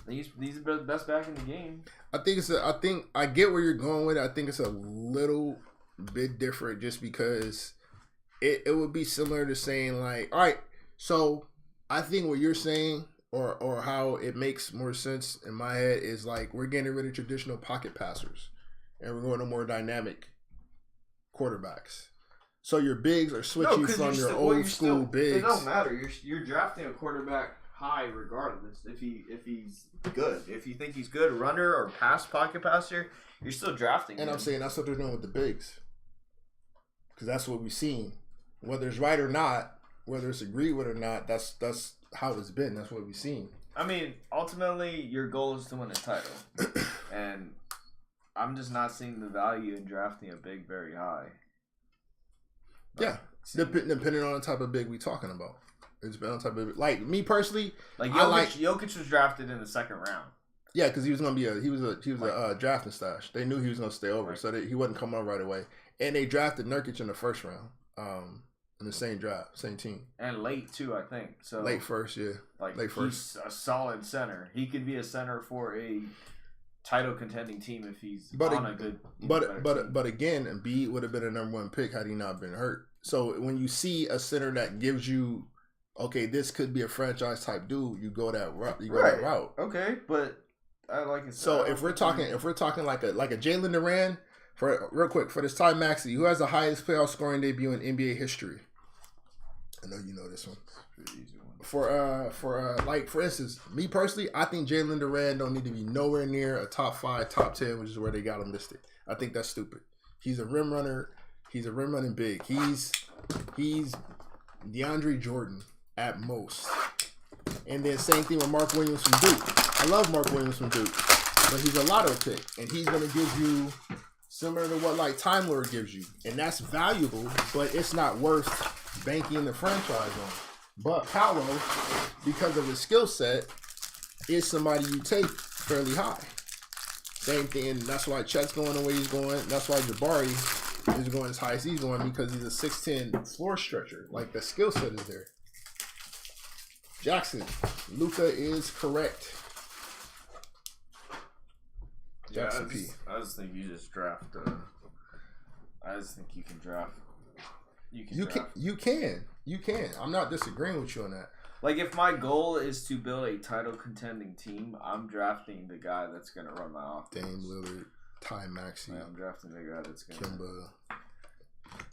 He's the best back in the game. I think I get where you're going with it. I think it's a little bit different just because it would be similar to saying like, all right, so I think what you're saying or how it makes more sense in my head is like we're getting rid of traditional pocket passers and we're going to more dynamic quarterbacks. So your bigs are switching from your old school bigs. It don't matter. You're drafting a quarterback high regardless. If he's good, if you think he's good runner or pass pocket passer, you're still drafting him. And I'm saying that's what they're doing with the bigs, because that's what we've seen. Whether it's right or not, whether it's agreed with or not, that's how it's been. That's what we've seen. I mean, ultimately, your goal is to win a title, and I'm just not seeing the value in drafting a big very high. Yeah, depending on the type of big we talking about. It's been on type of like me personally. Like Jokic was drafted in the second round. Yeah, because he was gonna be a drafting stash. They knew he was gonna stay over, so he wasn't coming up right away. And they drafted Nurkic in the first round, in the same draft, same team, and late too, I think. So late first, yeah, like late first. He's a solid center. He could be a center for a title contending team if he's on a good. But again, Embiid would have been a number one pick had he not been hurt. So when you see a center that gives you, okay, this could be a franchise type dude, you go that route. That route. Okay, but I like it. So if we're talking like a Jalen Duran, for real quick for this Ty Maxey, who has the highest playoff scoring debut in NBA history. I know you know this one. For instance, me personally, I think Jalen Duran don't need to be nowhere near a top 5, top 10, which is where they got him listed. I think that's stupid. He's a rim runner. He's a rim running big. He's DeAndre Jordan at most. And then same thing with Mark Williams from Duke. I love Mark Williams from Duke, but he's a lotto pick, and he's going to give you similar to what like Time Lord gives you, and that's valuable, but it's not worth banking the franchise on. But Paolo, because of his skill set, is somebody you take fairly high. Same thing, and that's why Chet's going the way he's going. That's why Jabari is going as high as he's going, because he's a 6'10" floor stretcher. Like, the skill set is there. Jackson, Luka is correct. Jackson P. I just think you just draft. I just think you can draft. You can. I'm not disagreeing with you on that. Like, if my goal is to build a title contending team, I'm drafting the guy that's gonna run my offense. Dame Lillard, Ty Maxey. I'm drafting the guy that's gonna. Kimba.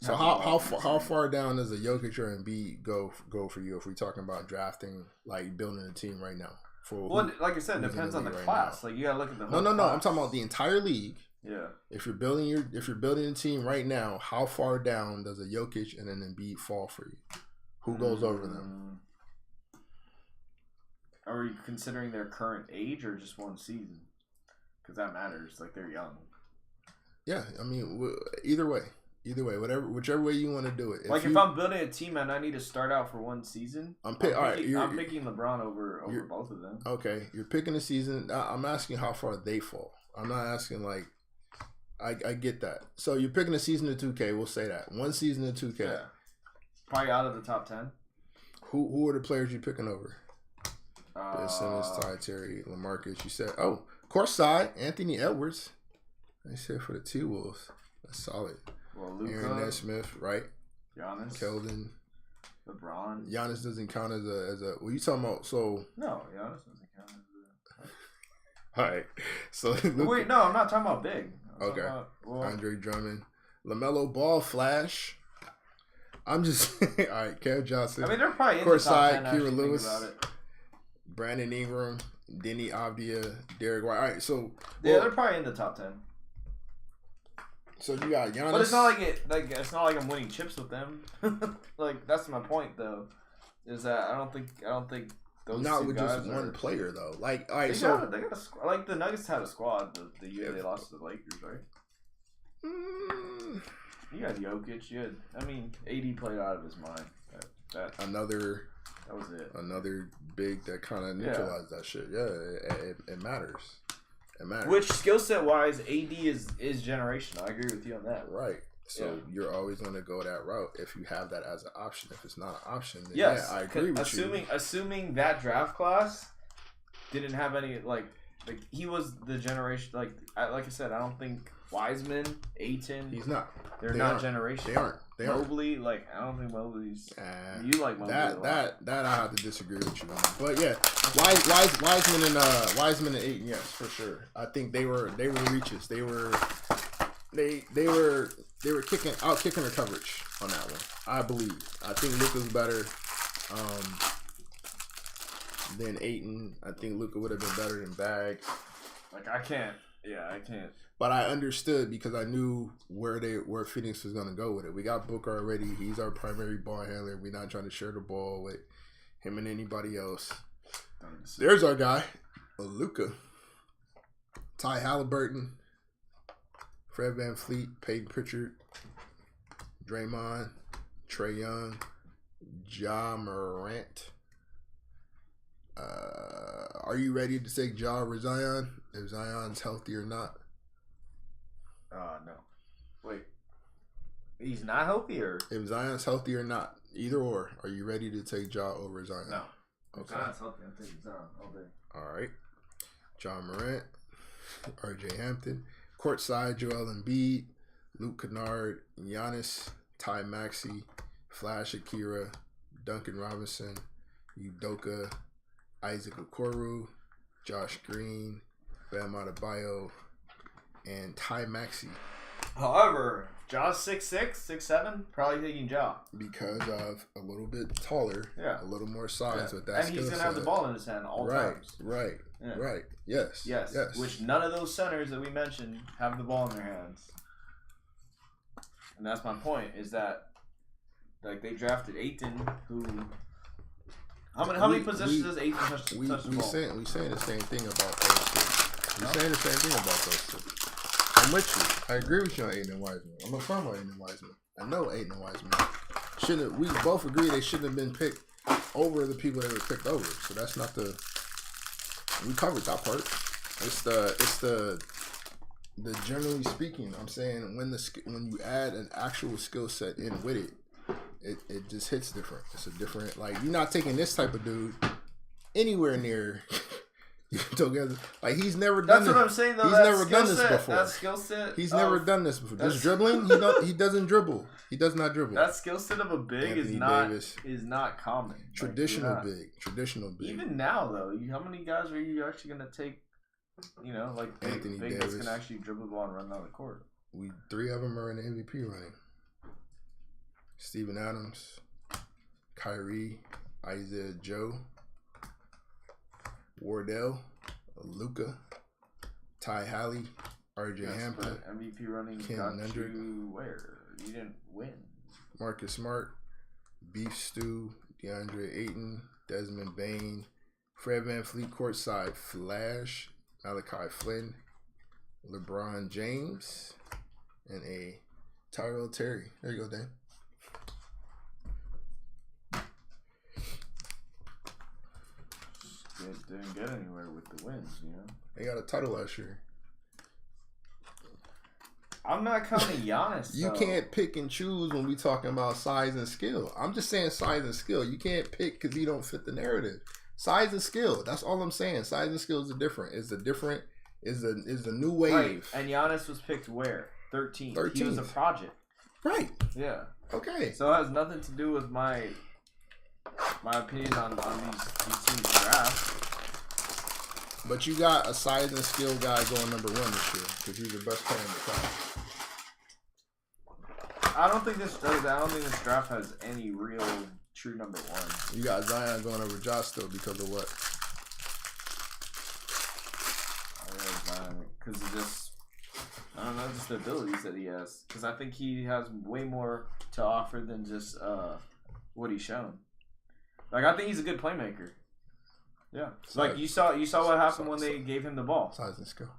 So how far down does a Jokic or Embiid go for you if we're talking about drafting, like building a team right now? Well, like I said, it depends on the class. Like, you gotta look at the whole No. class. I'm talking about the entire league. Yeah. If you're building a team right now, how far down does a Jokic and an Embiid fall for you? Who goes over them? Are you considering their current age or just one season? Because that matters. Like, they're young. Yeah, I mean, either way, whichever way you want to do it. If I'm building a team and I need to start out for one season, I'm picking LeBron over both of them. Okay, you're picking a season. I'm asking how far they fall. I'm not asking like. I get that. So you're picking a season of 2K. We'll say that one season of 2K. Yeah. Probably out of the top 10. Who are the players you picking over? Ben Simmons, Ty Terry, LaMarcus. You said, course side, Anthony Edwards. I said for the T-Wolves. That's solid. Well, Luka, Aaron Nesmith, right? Giannis, Keldon, LeBron. Giannis doesn't count as a. What you talking about? So no, Giannis doesn't count as a. All right. So wait, no, I'm not talking about big. Okay. Andre Drummond, LaMelo Ball, Flash. I'm just all right. Kev Johnson. I mean, they're probably in the top 10. Kira Lewis, Brandon Ingram, Denny Avdia, Derek White. All right, so they're probably in the top 10. So you got Giannis, but it's not it's not like I'm winning chips with them. Like, that's my point, though. Is that I don't think those not two with guys just one player though. Like, all right, they got a squad. Like, the Nuggets had a squad the year they lost to the Lakers, right? You had Jokic. AD played out of his mind. another That was it. Another big that kind of neutralized that shit. Yeah, it matters. It matters. Which skill set wise, AD is generational. I agree with you on that. Right. So you're always going to go that route if you have that as an option. If it's not an option, then yes, I agree with you. Assuming that draft class didn't have any like he was the generation like I said, I don't think Wiseman, Ayton. He's not. They're not generational. They aren't. Mobley, like I don't think Mobley's. You like Mobley that I have to disagree with you on. But yeah, Wiseman and Ayton, yes, for sure. I think they were reaches. They were kicking the coverage on that one. I believe. I think Luka's better than Ayton. I think Luka would have been better than Bags. Like I can't. But I understood because I knew where Phoenix was gonna go with it. We got Booker already. He's our primary ball handler. We're not trying to share the ball with him and anybody else. There's our guy, Luka, Ty Halliburton, Fred VanVleet, Peyton Pritchard, Draymond, Trae Young, Ja Morant. Are you ready to take Ja or Zion? If Zion's healthy or not? No. Wait. He's not healthy or? If Zion's healthy or not, either or, are you ready to take Ja over Zion? No. Okay. Zion's healthy. I'm taking Zion all day. All right. John Morant, RJ Hampton, courtside Joel Embiid, Luke Kennard, Giannis, Ty Maxey, Flash Akira, Duncan Robinson, Udoka, Isaac Okoro, Josh Green, Bam Adebayo, and Ty Maxey. However, Ja's 6'6", 6'7", probably taking Ja. Because of a little bit taller, a little more size with that and skill he's going to set. have the ball in his hand all times. Right. Yes. Which none of those centers that we mentioned have the ball in their hands. And that's my point, is that like they drafted Ayton, who... How many possessions does Ayton touch the ball? We saying the same thing about those two. We're saying the same thing about those two. I'm with you. I agree with you on Ayton and Wiseman. I'm a fan of Ayton and Wiseman. I know Ayton and Wiseman. We both agree they shouldn't have been picked over the people they were picked over. So that's not we covered that part. It's the generally speaking, I'm saying when you add an actual skill set in with it, it just hits different. It's a different, like, you're not taking this type of dude anywhere near together. Like, he's never done this. That's what I'm saying, though. He's never done this before. That skill set. He's never done this before. Just dribbling, he doesn't dribble. He does not dribble. That skill set of a big is not common. Traditional big. Even now, though, how many guys are you actually going to take, like big that's going to actually dribble the ball and run down the court? Three of them are in the MVP running. Steven Adams, Kyrie, Isaiah Joe, Wardell, Luka, Ty Halley, RJ Hampton, MVP running Ken got Nendrick, you where? You didn't win. Marcus Smart, Beef Stew, DeAndre Ayton, Desmond Bain, Fred VanVleet courtside, Flash, Malachi Flynn, LeBron James, and a Tyrell Terry. There you go, Dan. Didn't get anywhere with the wins, They got a title last year. I'm not counting Giannis. You can't pick and choose when we talking about size and skill. I'm just saying size and skill. You can't pick because you don't fit the narrative. Size and skill. That's all I'm saying. Size and skill is different. Is the new wave. Right. And Giannis was picked where? 13. He was a project. Right. Yeah. Okay. So it has nothing to do with my opinion on these teams' draft. But you got a size and skill guy going number one this year because he's the best player in the class. I don't think this draft has any real true number one. You got Zion going over Josh still because of what? Because of just, I don't know, just the abilities that he has. Because I think he has way more to offer than just what he's shown. Like, I think he's a good playmaker. Yeah. Like, you saw what happened when they gave him the ball. Size and skill.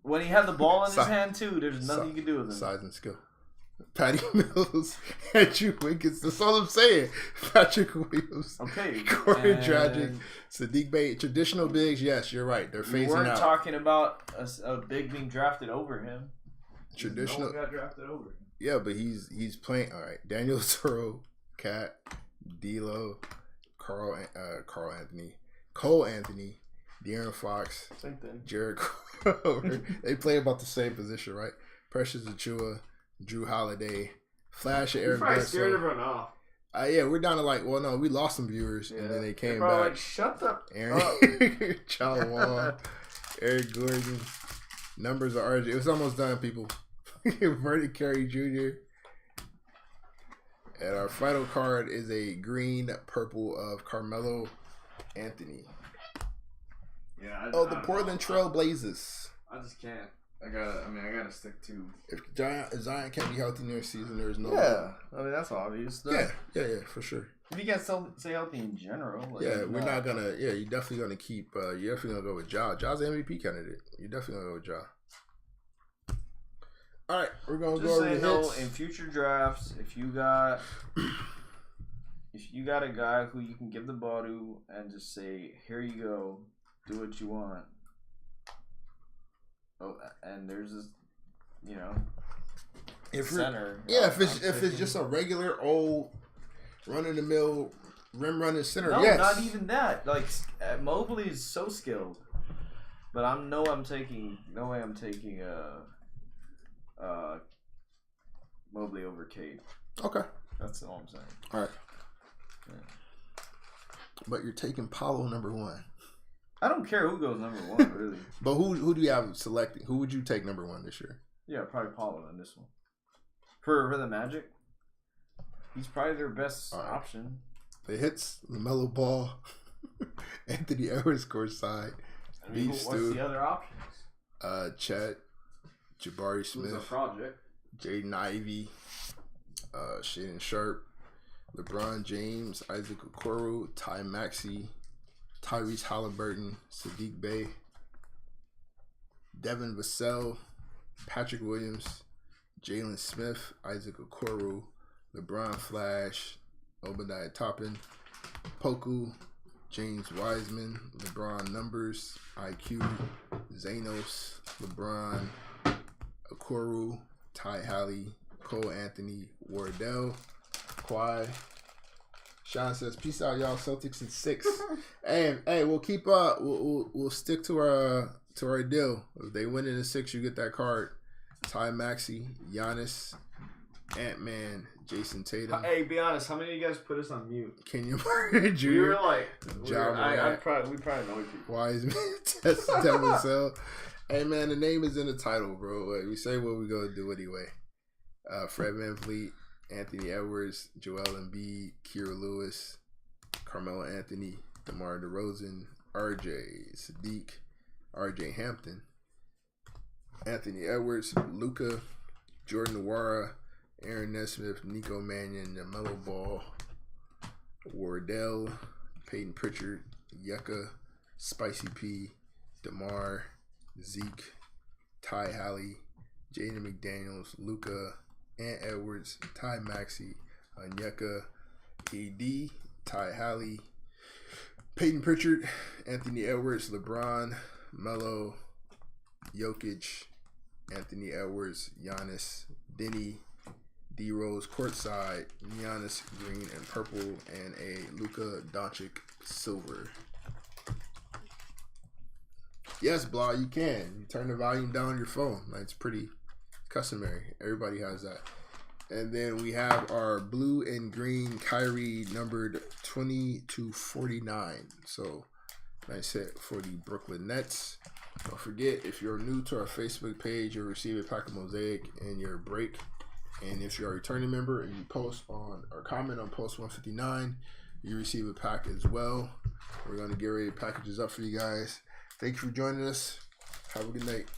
When he had the ball in his hand, too, there's nothing you can do with him. Size and skill. Patty Mills, Andrew Wiggins. That's all I'm saying. Patrick Williams. Okay. Corey and Dragic, Sadiq Bey. Traditional bigs, yes, you're right. They're we phasing weren't out. talking about a big being drafted over him. Traditional. No one got drafted over him. Yeah, but he's playing. All right. Daniel Toro, Cat, D'Lo, Cole Anthony, De'Aaron Fox, Same thing. Jared Crower. They play about the same position, right? Precious Achua, Drew Holiday, Flash, and You're Eric probably scared Bledsoe. everyone off. Yeah, we're down to we lost some viewers, and then they came They're probably back. like, shut the Aaron, John Wall, Eric Gordon. Numbers are RJ. It was almost done, people. Vernon Carey Jr. And our final card is a green purple of Carmelo Anthony. Yeah. Oh, the Portland Trail Blazers. I just can't. I gotta stick to. If Zion can't be healthy next season, there's no. Yeah, I mean that's obvious. Yeah, for sure. If you can't stay healthy in general, like, Yeah, we're not gonna. Yeah, you're definitely gonna keep. You're definitely gonna go with Ja. Ja's the MVP candidate. You're definitely gonna go with Ja. All right, we're gonna Just go over saying the though, hits. in future drafts, if you got a guy who you can give the ball to and just say, "Here you go, do what you want." Oh, and there's this, center. If it's just a regular old run of the mill rim running center, no, yes. not even that. Like Mobley is so skilled, but no way I'm taking Mobley over Cade. Okay. That's all I'm saying. All right. Yeah. But you're taking Paulo number 1. I don't care who goes number 1, really. But who do you have selecting? Who would you take number 1 this year? Yeah, probably Paulo in this one. For the Magic, he's probably their best option. The hits, LaMelo Ball, Anthony Edwards courtside. I mean, what's the other options? Chet, Jabari Who's a Smith, project? Jaden Ivey, Shaedon Sharp, LeBron James, Isaac Okoro, Ty Maxey, Tyrese Halliburton, Sadiq Bey, Devin Vassell, Patrick Williams, Jalen Smith, Isaac Okoro, LeBron Flash, Obadiah Toppin, Poku, James Wiseman, LeBron Numbers, IQ, Zanos, LeBron, Okoro, Ty Halley, Cole Anthony, Wardell, Kawhi. Sean says, "Peace out, y'all. Celtics in 6." Hey, we'll keep up. We'll stick to our deal. If they win in the 6, you get that card. Ty Maxey, Giannis, Ant-Man, Jason Tatum. Hey, be honest. How many of you guys put us on mute? Kenyon Martin Jr. We were like, Ja Morant, we probably know people. Wiseman, Devin Vassell. Hey man, the name is in the title, bro. Like, we say what we gonna do anyway. Fred VanVleet, Anthony Edwards, Joel Embiid, Kira Lewis, Carmelo Anthony, DeMar DeRozan, RJ Sadiq, RJ Hampton, Anthony Edwards, Luka, Jordan Nwora, Aaron Nesmith, Nico Mannion, LaMelo Ball, Wardell, Peyton Pritchard, Yucca, Spicy P, DeMar, Zeke, Ty Halley, Jaden McDaniels, Luka, Ant Edwards, Ty Maxey, Onyeka, AD, Ty Halley, Peyton Pritchard, Anthony Edwards, LeBron, Melo, Jokic, Anthony Edwards, Giannis, Denny, D Rose courtside, Giannis green and purple, and a Luka Doncic silver. Yes, Blah, you can. You turn the volume down on your phone. Like, it's pretty customary. Everybody has that. And then we have our blue and green Kyrie numbered 20/49. So, nice hit for the Brooklyn Nets. Don't forget, if you're new to our Facebook page, you'll receive a pack of Mosaic in your break. And if you're a returning member and you post on or comment on post 159, you receive a pack as well. We're going to get ready to package this up for you guys. Thank you for joining us. Have a good night.